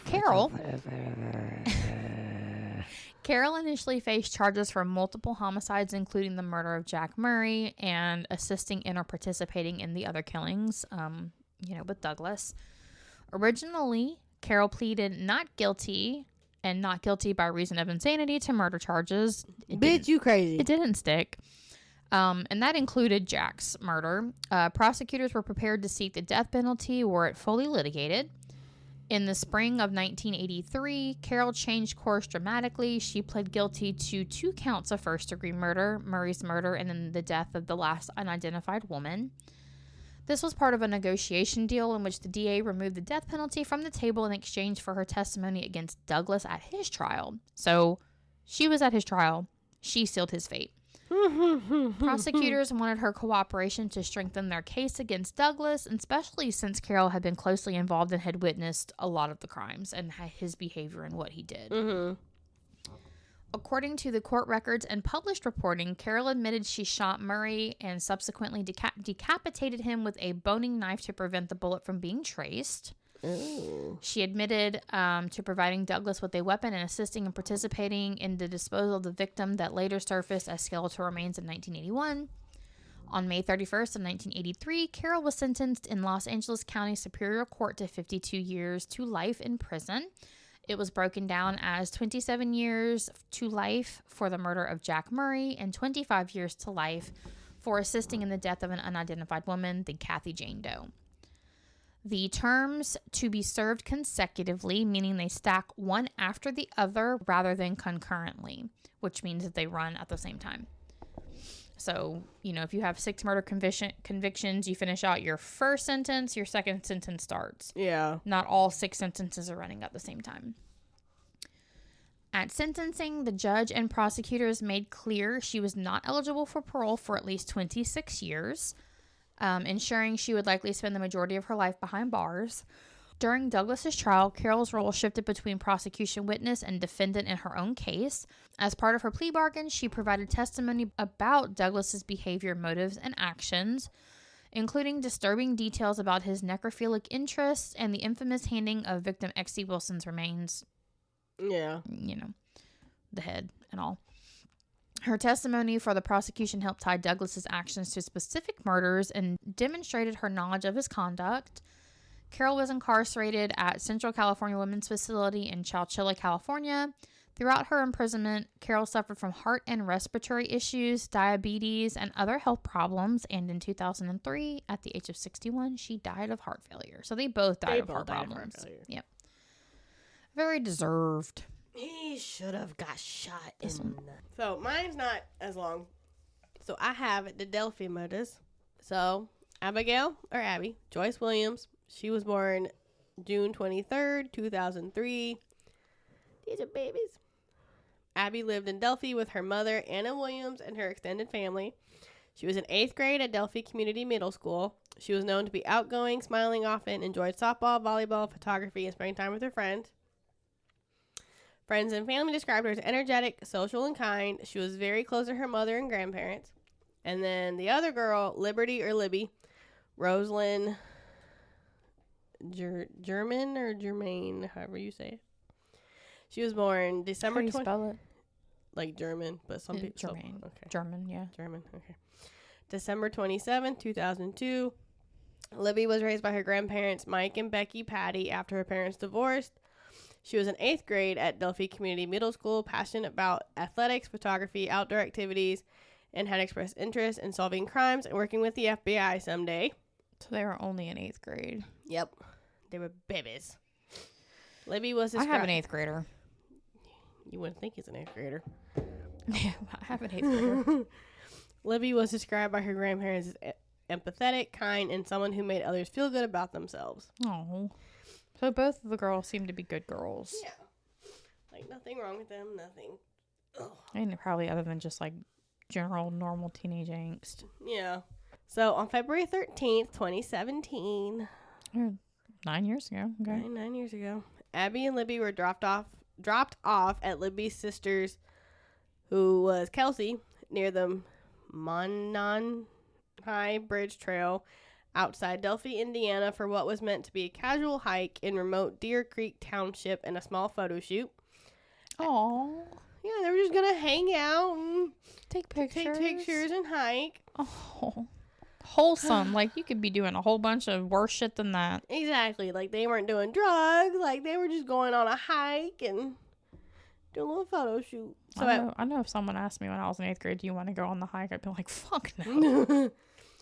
Carol initially faced charges for multiple homicides, including the murder of Jack Murray and assisting in or participating in the other killings, with Douglas. Originally, Carol pleaded not guilty and not guilty by reason of insanity to murder charges.
Bitch, you crazy.
It didn't stick. And that included Jack's murder. Prosecutors were prepared to seek the death penalty were it fully litigated. In the spring of 1983, Carol changed course dramatically. She pled guilty to 2 counts of first-degree murder, Murray's murder, and then the death of the last unidentified woman. This was part of a negotiation deal in which the DA removed the death penalty from the table in exchange for her testimony against Douglas at his trial. So, she was at his trial. She sealed his fate. Prosecutors wanted her cooperation to strengthen their case against Douglas, especially since Carol had been closely involved and had witnessed a lot of the crimes and his behavior and what he did. According to the court records and published reporting, Carol admitted she shot Murray and subsequently decapitated him with a boning knife to prevent the bullet from being traced. Ooh. She admitted to providing Douglas with a weapon and assisting and participating in the disposal of the victim that later surfaced as skeletal remains in 1981. On May 31st of 1983, Carol was sentenced in Los Angeles County Superior Court to 52 years to life in prison. It was broken down as 27 years to life for the murder of Jack Murray and 25 years to life for assisting in the death of an unidentified woman, the Kathy Jane Doe. The terms to be served consecutively, meaning they stack one after the other rather than concurrently, which means that they run at the same time. So, if you have 6 murder convictions, you finish out your first sentence, your second sentence starts.
Yeah.
Not all 6 sentences are running at the same time. At sentencing, the judge and prosecutors made clear she was not eligible for parole for at least 26 years, ensuring she would likely spend the majority of her life behind bars. During Douglas's trial, Carol's role shifted between prosecution witness and defendant in her own case. As part of her plea bargain, she provided testimony about Douglas's behavior, motives, and actions. including disturbing details about his necrophilic interests and the infamous handing of victim X.C. Wilson's remains.
Yeah.
You know, the head and all. Her testimony for the prosecution helped tie Douglas's actions to specific murders and demonstrated her knowledge of his conduct. Carol was incarcerated at Central California Women's Facility in Chowchilla, California. Throughout her imprisonment, Carol suffered from heart and respiratory issues, diabetes, and other health problems. And in 2003, at the age of 61, she died of heart failure. So they both died of heart problems. Yep. Very deserved.
He should have got shot in the... So mine's not as long. So I have the Delphi murders. So Abigail, or Abby, Joyce Williams. She was born June 23rd, 2003. These are babies. Abby lived in Delphi with her mother, Anna Williams, and her extended family. She was in 8th grade at Delphi Community Middle School. She was known to be outgoing, smiling often, enjoyed softball, volleyball, photography, and spending time with her friends. Friends and family described her as energetic, social, and kind. She was very close to her mother and grandparents. And then the other girl, Liberty or Libby, Rosalind German or Germain, however you say it. She was born December 20th. How do you spell it? Like German, but some people...
Germain.
Okay.
German, yeah.
German, okay. December 27th, 2002. Libby was raised by her grandparents, Mike and Becky Patty, after her parents divorced. She was in 8th grade at Delphi Community Middle School, passionate about athletics, photography, outdoor activities, and had expressed interest in solving crimes and working with the FBI someday.
So they were only in 8th grade.
Yep. They were babies. Libby was
I have an 8th grader.
You wouldn't think he's an 8th grader.
Yeah, I have an 8th grader.
Libby was described by her grandparents as empathetic, kind, and someone who made others feel good about themselves.
Oh. So both of the girls seem to be good girls.
Yeah. Like, nothing wrong with them, nothing. Ugh.
And probably other than just, like, general normal teenage angst.
Yeah. So, on February 13th, 2017.
9 years ago. Okay.
9 years ago. Abby and Libby were dropped off at Libby's sister's, who was Kelsey, near the Monon High Bridge Trail outside Delphi, Indiana, for what was meant to be a casual hike in remote Deer Creek Township and a small photo shoot.
Oh.
Yeah, they were just going to hang out and
take pictures
and hike.
Oh. Wholesome. Like, you could be doing a whole bunch of worse shit than that.
Exactly. Like, they weren't doing drugs. Like, they were just going on a hike and doing a little photo shoot. So
I know if someone asked me when I was in 8th grade, do you want to go on the hike? I'd be like, fuck no.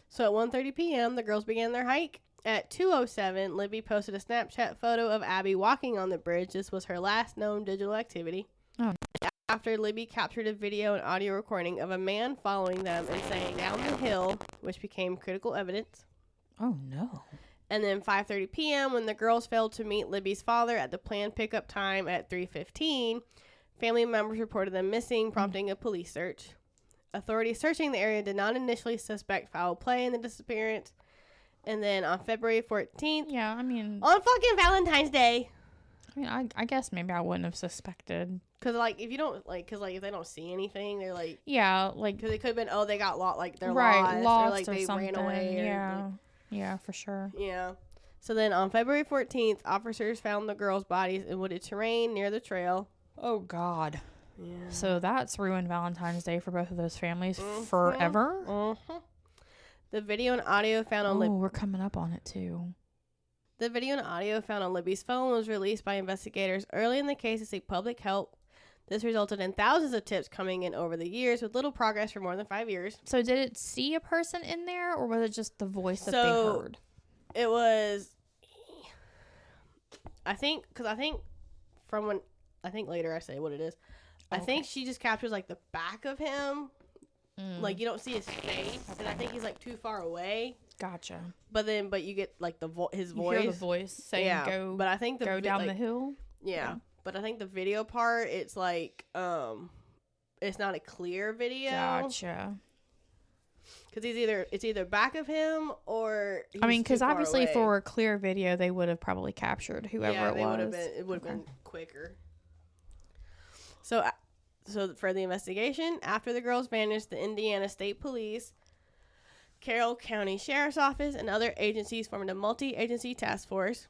So at 1:30 p.m., the girls began their hike. At 2:07, Libby posted a Snapchat photo of Abby walking on the bridge. This was her last known digital activity.
Oh.
After Libby captured a video and audio recording of a man following them and saying down the hill, which became critical evidence.
Oh, no.
And then 5:30 p.m., when the girls failed to meet Libby's father at the planned pickup time at 3:15, family members reported them missing, prompting a police search. Authorities searching the area did not initially suspect foul play in the disappearance. And then on February 14th...
Yeah, I mean...
On fucking Valentine's Day.
I mean, I guess maybe I wouldn't have suspected.
Because, like, if you don't... Like, because, like, if they don't see anything, they're, like...
Yeah, like...
Because it could have been, oh, they got lost. Like, they're
lost.
Or, like,
or
they
something.
ran away.
Yeah.
Or, like,
yeah, for sure.
Yeah. So then on February 14th, officers found the girls' bodies in wooded terrain near the trail.
Oh, God.
Yeah.
So that's ruined Valentine's Day for both of those families forever.
Mm-hmm. The video and audio found on
we're coming up on it too.
The video and audio found on Libby's phone was released by investigators early in the case to seek public help. This resulted in thousands of tips coming in over the years with little progress for more than 5 years.
So did it see a person in there, or was it just the voice that they heard?
It was, I think later I say what it is. Okay. I think she just captures, like, the back of him. Like, you don't see his face, and I think he's, like, too far away.
Gotcha.
But you get, like, his voice.
You hear the voice saying, go, but I think go down the hill.
Yeah. But I think the video part, it's, like, it's not a clear video.
Gotcha.
Because it's either back of him or he's
because obviously away. For a clear video, they would have probably captured whoever it was.
It would have been quicker. So for the investigation, after the girls vanished, the Indiana State Police Carroll County Sheriff's Office and other agencies formed a multi-agency task force.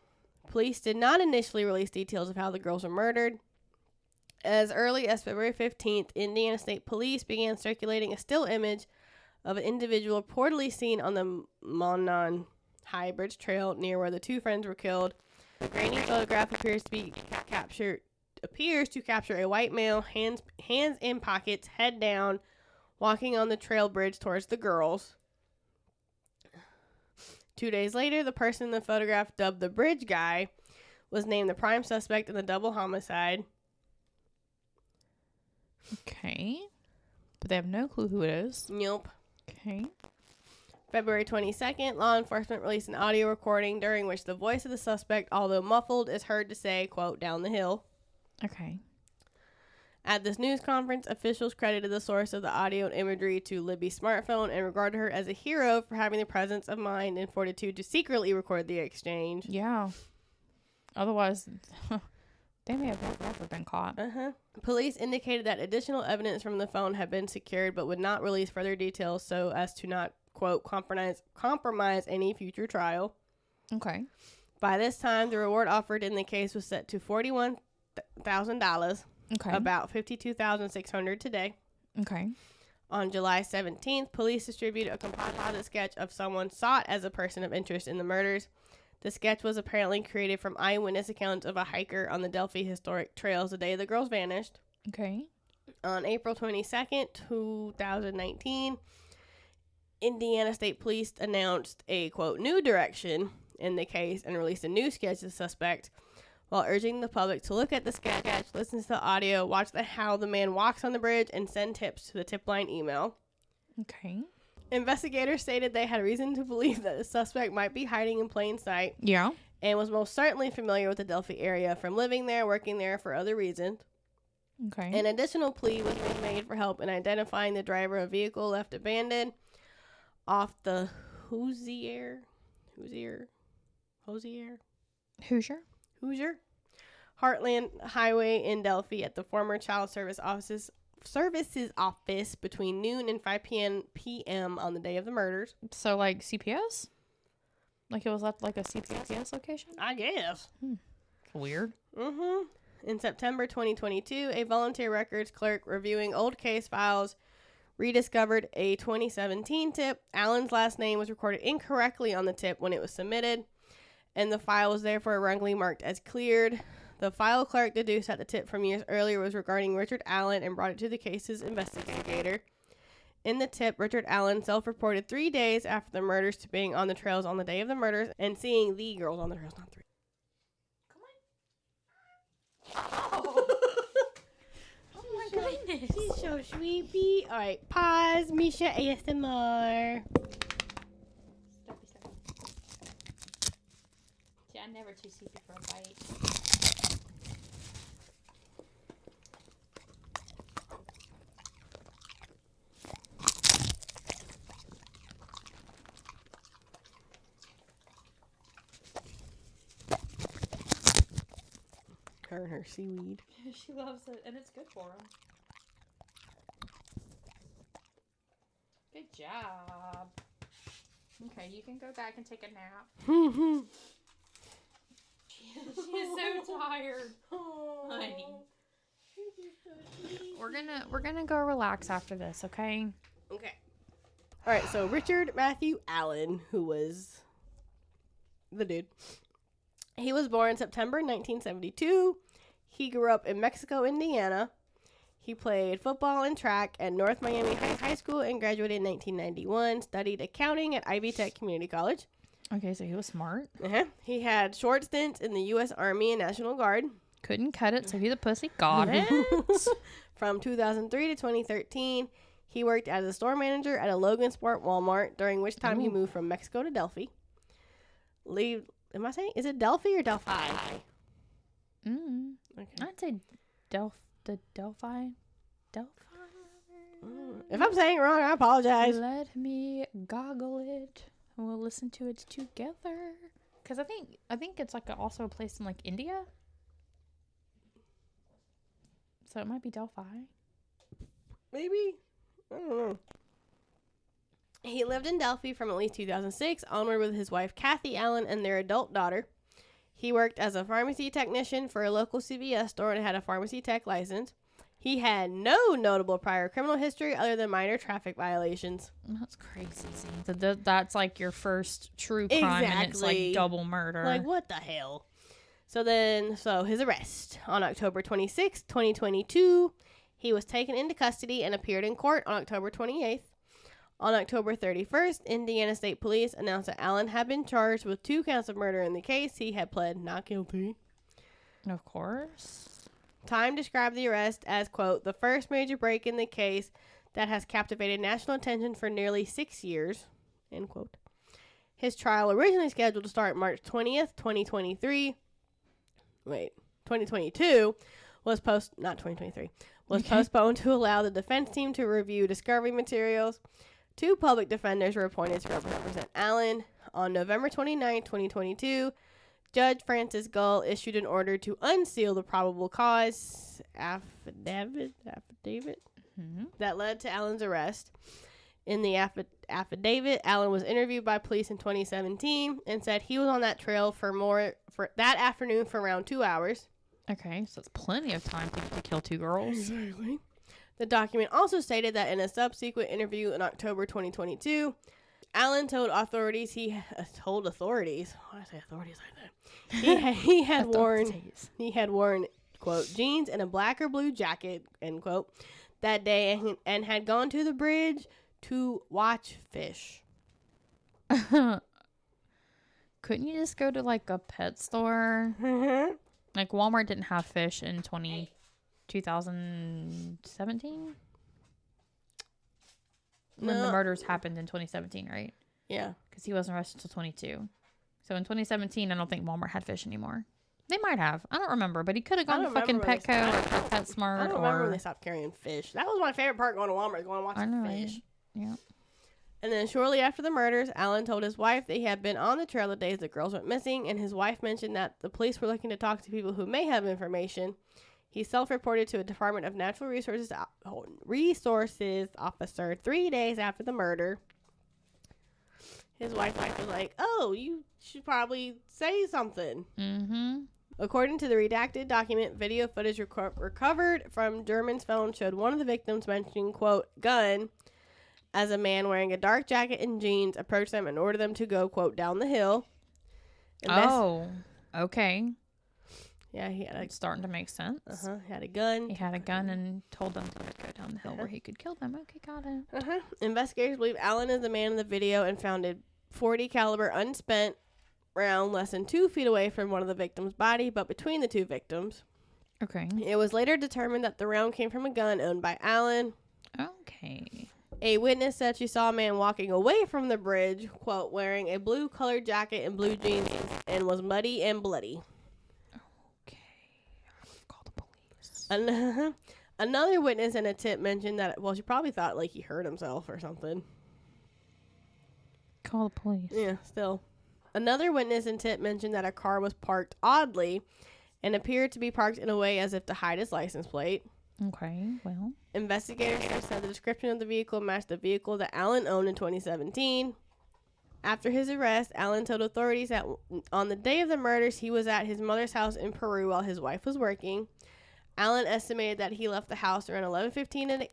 Police did not initially release details of how the girls were murdered. As early as February 15th, Indiana State Police began circulating a still image of an individual reportedly seen on the Monon High Bridge Trail near where the two friends were killed. The grainy photograph appears to capture a white male, hands in pockets, head down, walking on the trail bridge towards the girls. 2 days later, the person in the photograph, dubbed the Bridge Guy, was named the prime suspect in the double homicide.
Okay. But they have no clue who it is.
Nope.
Okay.
February 22nd, law enforcement released an audio recording during which the voice of the suspect, although muffled, is heard to say, quote, "down the hill."
Okay.
At this news conference, officials credited the source of the audio and imagery to Libby's smartphone and regarded her as a hero for having the presence of mind and fortitude to secretly record the exchange.
Yeah. Otherwise, they may have never been caught.
Police indicated that additional evidence from the phone had been secured but would not release further details so as to not, quote, compromise any future trial.
Okay.
By this time, the reward offered in the case was set to $41,000.
Okay.
About $52,600 today.
Okay.
On July 17th, police distributed a composite sketch of someone sought as a person of interest in the murders. The sketch was apparently created from eyewitness accounts of a hiker on the Delphi Historic Trails the day the girls vanished.
Okay.
On April 22nd, 2019, Indiana State Police announced a, quote, new direction in the case and released a new sketch of the suspect, while urging the public to look at the sketch, listen to the audio, watch how the man walks on the bridge, and send tips to the tip line email.
Okay.
Investigators stated they had reason to believe that the suspect might be hiding in plain sight.
Yeah.
And was most certainly familiar with the Delphi area from living there, working there for other reasons.
Okay.
An additional plea was made for help in identifying the driver of a vehicle left abandoned off the Hoosier Heartland Highway in Delphi at the former Child Services office between noon and 5 p.m. on the day of the murders.
So, like, CPS? Like, it was at, like, a CPS location?
I guess.
Weird.
In September 2022, a volunteer records clerk reviewing old case files rediscovered a 2017 tip. Allen's last name was recorded incorrectly on the tip when it was submitted, and the file was therefore wrongly marked as cleared. The file clerk deduced that the tip from years earlier was regarding Richard Allen and brought it to the case's investigator. In the tip, Richard Allen self-reported 3 days after the murders to being on the trails on the day of the murders and seeing the girls on the trails, not 3. Come on.
Oh my goodness.
She's so sweepy. All right, pause. Mischa ASMR.
Yeah, I'm never too sleepy for a bite.
Her and her seaweed.
She loves it, and it's good for him. Good job. Okay, you can go back and take a nap. She is so tired. Honey. We're gonna go relax after this, okay?
Okay. All right, so Richard Matthew Allen, who was the dude. He was born September 1972. He grew up in Mexico, Indiana. He played football and track at North Miami High School and graduated in 1991. Studied accounting at Ivy Tech Community College.
Okay, so he was smart.
He had short stints in the U.S. Army and National Guard.
Couldn't cut it, so he's a pussy. Got it.
From 2003 to 2013, he worked as a store manager at a Logan Sport Walmart, during which time he moved from Mexico to Delphi. Am I saying? Is it Delphi or Delphi? Okay.
I'd say Delphi.
If I'm saying it wrong, I apologize.
Let me goggle it. And we'll listen to it together. Because I think it's like also a place in like India. So it might be Delphi.
Maybe. I don't know. He lived in Delphi from at least 2006 onward with his wife Kathy Allen and their adult daughter. He worked as a pharmacy technician for a local CVS store and had a pharmacy tech license. He had no notable prior criminal history other than minor traffic violations.
That's crazy. That's like your first true crime, and it's like double murder.
Like, what the hell? So his arrest. On October 26, 2022, he was taken into custody and appeared in court on October 28th. On October 31st, Indiana State Police announced that Allen had been charged with 2 counts of murder in the case. He had pled not guilty.
Of course.
Time described the arrest as, quote, the first major break in the case that has captivated national attention for nearly 6 years, end quote. His trial, originally scheduled to start March 20th, 2022, was postponed to allow the defense team to review discovery materials. 2 public defenders were appointed to represent Allen. On November 29, 2022, Judge Francis Gull issued an order to unseal the probable cause affidavit that led to Allen's arrest. In the affidavit, Allen was interviewed by police in 2017 and said he was on that trail for that afternoon for around 2 hours.
Okay, so it's plenty of time to kill 2 girls.
Exactly. The document also stated that in a subsequent interview in October 2022, Allen told authorities why did I say authorities like that? He had worn, quote, jeans and a black or blue jacket, end quote, that day and had gone to the bridge to watch fish.
Couldn't you just go to like a pet store?
Mm-hmm.
Like Walmart didn't have fish in 2017? When the murders happened in 2017, right?
Yeah.
Because he wasn't arrested until 22. So in 2017, I don't think Walmart had fish anymore. They might have. I don't remember, but he could have gone to fucking Petco or PetSmart.
I don't remember when they stopped carrying fish. That was my favorite part, going to Walmart, going to watch the fish.
Yeah.
And then shortly after the murders, Allen told his wife that he had been on the trail the days the girls went missing, and his wife mentioned that the police were looking to talk to people who may have information. He self-reported to a Department of Natural Resources officer 3 days after the murder. His wife was like, oh, you should probably say something.
Mm-hmm.
According to the redacted document, video footage recovered from German's phone showed one of the victims mentioning, quote, gun, as a man wearing a dark jacket and jeans approached them and ordered them to go, quote, down the hill.
Okay.
Yeah,
it's starting to make sense.
He had a gun.
He had a gun and told them to go down the hill where he could kill them. Okay, got it.
Investigators believe Allen is the man in the video and found a .40 caliber unspent round less than 2 feet away from one of the victims' body, but between the 2 victims.
Okay.
It was later determined that the round came from a gun owned by Allen.
Okay.
A witness said she saw a man walking away from the bridge, quote, wearing a blue-colored jacket and blue jeans, and was muddy and bloody.
Okay. I'll call the police.
Another witness in a tip mentioned that, well, she probably thought, like, he hurt himself or something.
Call the police.
Yeah, still. Another witness in tip mentioned that a car was parked oddly and appeared to be parked in a way as if to hide his license plate.
Okay, well.
Investigators said the description of the vehicle matched the vehicle that Allen owned in 2017. After his arrest, Allen told authorities that on the day of the murders, he was at his mother's house in Peru while his wife was working. Allen estimated that he left the house around 11:15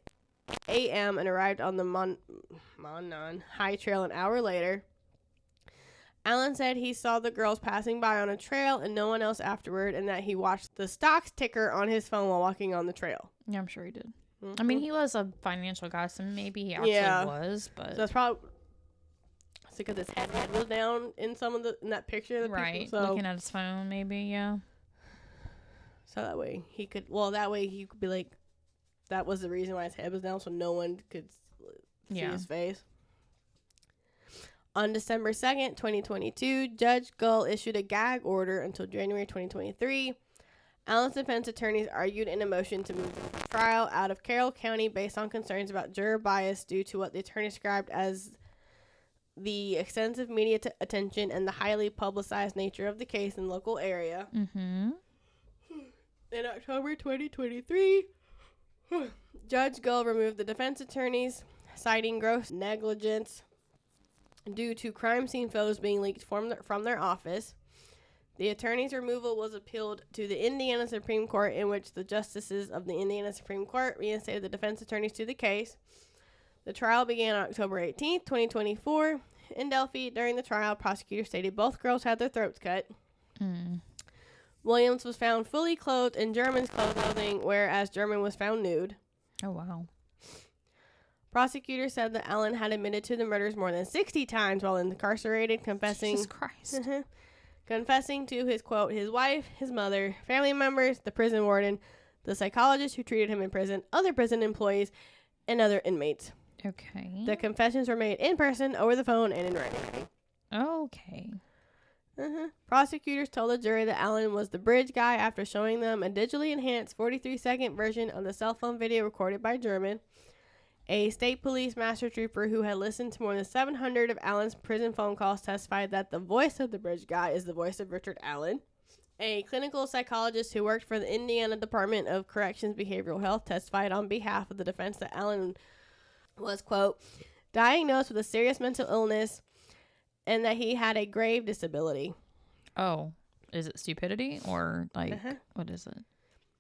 a.m. and arrived on the Monnon High Trail an hour later. Allen said he saw the girls passing by on a trail and no one else afterward, and that he watched the stocks ticker on his phone while walking on the trail.
Yeah, I'm sure he did. Mm-hmm. I mean, he was a financial guy, so maybe he actually was, but...
So that's probably... because his head was down in in that picture.
Right,
people, so.
Looking at his phone, maybe, yeah.
So that way he could be like, that was the reason why his head was down, so no one could see his face. On December 2nd, 2022, Judge Gull issued a gag order until January 2023. Allen's defense attorneys argued in a motion to move the trial out of Carroll County based on concerns about juror bias due to what the attorney described as the extensive media attention and the highly publicized nature of the case in the local area.
Mm-hmm.
In October 2023, Judge Gull removed the defense attorneys, citing gross negligence due to crime scene photos being leaked from their office. The attorney's removal was appealed to the Indiana Supreme Court, in which the justices of the Indiana Supreme Court reinstated the defense attorneys to the case. The trial began on October 18th, 2024. In Delphi, during the trial, prosecutors stated both girls had their throats cut. Williams was found fully clothed in German's clothing, whereas German was found nude.
Oh, wow.
Prosecutors said that Allen had admitted to the murders more than 60 times while incarcerated, confessing
Jesus Christ.
confessing to his, quote, his wife, his mother, family members, the prison warden, the psychologist who treated him in prison, other prison employees, and other inmates.
Okay.
The confessions were made in person, over the phone, and in writing.
Okay.
Prosecutors told the jury that Allen was the bridge guy after showing them a digitally enhanced 43-second version of the cell phone video recorded by German. A state police master trooper who had listened to more than 700 of Allen's prison phone calls testified that the voice of the bridge guy is the voice of Richard Allen. A clinical psychologist who worked for the Indiana Department of Corrections Behavioral Health testified on behalf of the defense that Allen was, quote, diagnosed with a serious mental illness and that he had a grave disability.
Oh, is it stupidity or like, what is it?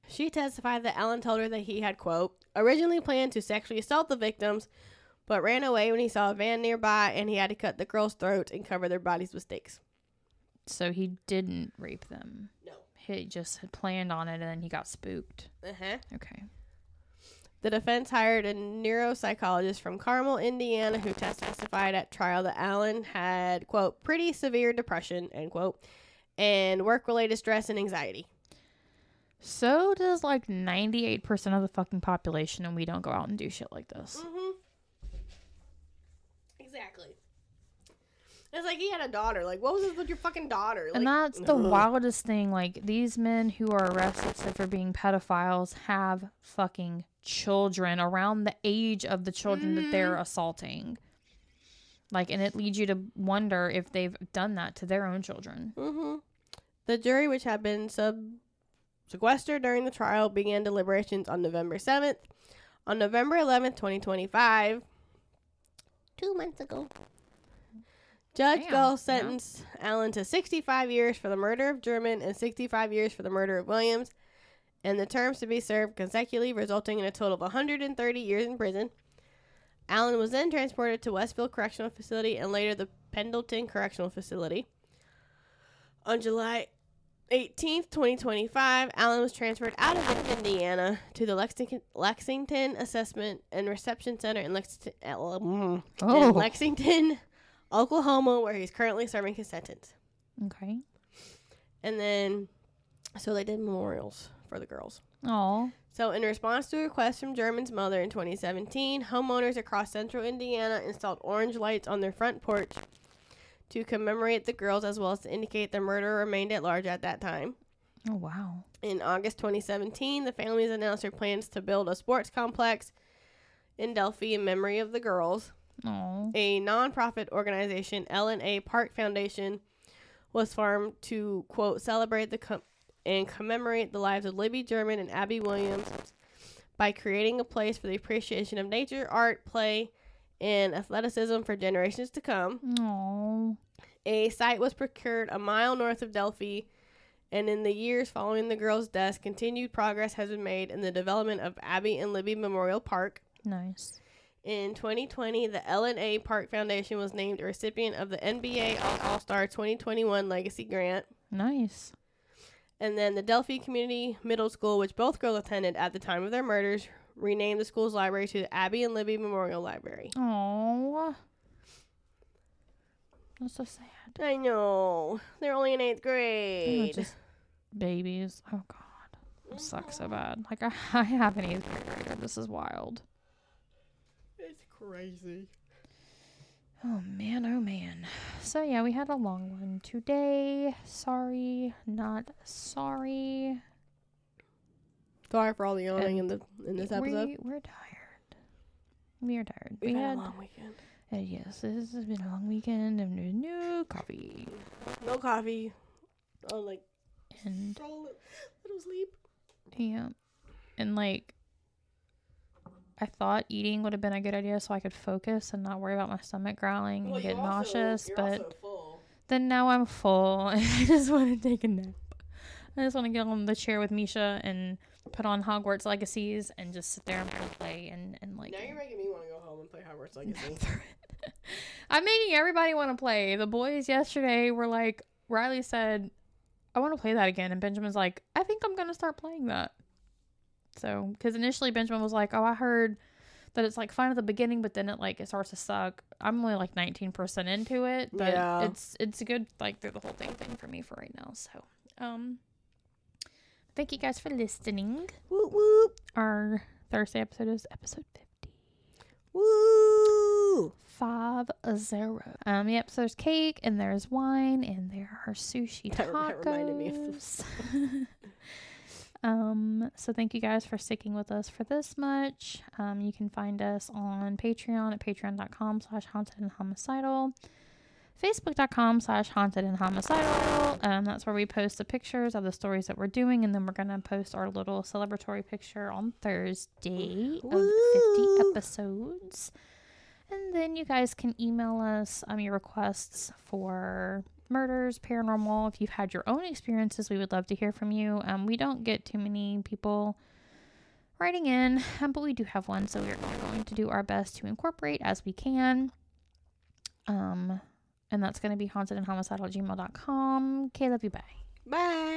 She testified that Allen told her that he had, quote, originally planned to sexually assault the victims, but ran away when he saw a van nearby and he had to cut the girls' throats and cover their bodies with stakes.
So he didn't rape them.
No.
He just had planned on it and then he got spooked. Okay.
The defense hired a neuropsychologist from Carmel, Indiana, who testified at trial that Allen had, quote, pretty severe depression, end quote, and work-related stress and anxiety.
So does like 98% of the fucking population, and we don't go out and do shit like this.
Exactly. It's like he had a daughter. Like, what was this with your fucking daughter? Like,
And that's the wildest thing. Like, these men who are arrested said for being pedophiles have fucking children around the age of the children that they're assaulting. Like, and it leads you to wonder if they've done that to their own children.
The jury, which had been sequestered during the trial, began deliberations on November 7th. On November 11th, 2025, 2 months ago, Judge Gull sentenced Allen to 65 years for the murder of German and 65 years for the murder of Williams, and the terms to be served consecutively, resulting in a total of 130 years in prison. Allen was then transported to Westville Correctional Facility and later the Pendleton Correctional Facility. On July 18th, 2025, Allen was transferred out of Indiana to the Lexington Assessment and Reception Center in Lexington, Oklahoma, where he's currently serving his sentence.
Okay.
And then, so they did memorials for the girls.
Oh.
So in response to a request from German's mother in 2017, homeowners across central Indiana installed orange lights on their front porch to commemorate the girls, as well as to indicate the murderer remained at large at that time.
Oh, wow.
In August 2017, the families announced their plans to build a sports complex in Delphi in memory of the girls.
Oh.
A nonprofit organization, L&A Park Foundation, was formed to, quote, celebrate and commemorate the lives of Libby German and Abby Williams by creating a place for the appreciation of nature, art, play, and athleticism for generations to come.
Oh.
A site was procured a mile north of Delphi, and in the years following the girls' deaths, continued progress has been made in the development of Abby and Libby Memorial Park.
Nice.
In 2020, the L&A Park Foundation was named a recipient of the NBA All-Star 2021 Legacy Grant.
Nice.
And then the Delphi Community Middle School, which both girls attended at the time of their murders, renamed the school's library to the Abby and Libby Memorial Library.
Oh. That's so sad.
I know. They're only in 8th grade.
Just babies. Oh, God. It sucks so bad. Like, I have an 8th grader. This is wild.
It's crazy.
Oh, man. Oh, man. So, yeah, we had a long one today. Sorry. Not sorry.
Sorry for all the yawning in this episode.
We're tired. We are tired.
We had a long weekend.
Yes, this has been a long weekend and there's no coffee.
No coffee. Oh, like,
and
little sleep.
Yeah. And like, I thought eating would have been a good idea so I could focus and not worry about my stomach growling and get nauseous. But then now I'm full and I just want to take a nap. I just want to get on the chair with Mischa and put on Hogwarts Legacies and just sit there and play and like.
Now you're making me want to go home and play Hogwarts Legacy.
I'm making everybody want to play. The boys yesterday were like, Riley said, I want to play that again. And Benjamin's like, I think I'm going to start playing that. So, because initially Benjamin was like, oh, I heard that it's like fun at the beginning, but then it starts to suck. I'm only like 19% into it, but
Yeah.
it's a good like through the whole thing for me for right now. So, thank you guys for listening.
Whoop whoop.
Our Thursday episode is episode 50.
Woo.
50. Yep, so there's cake and there's wine and there are sushi tacos.
That reminded me of this.
So thank you guys for sticking with us for this much. You can find us on Patreon at patreon.com/haunted and homicidal, facebook.com/haunted and homicidal. That's where we post the pictures of the stories that we're doing, and then we're gonna post our little celebratory picture on Thursday of 50 episodes. And then you guys can email us your requests for murders, paranormal. If you've had your own experiences, we would love to hear from you. We don't get too many people writing in, but we do have one, so we're going to do our best to incorporate as we can. And that's going to be hauntedandhomicidal@gmail.com. Okay, love you, bye.
Bye.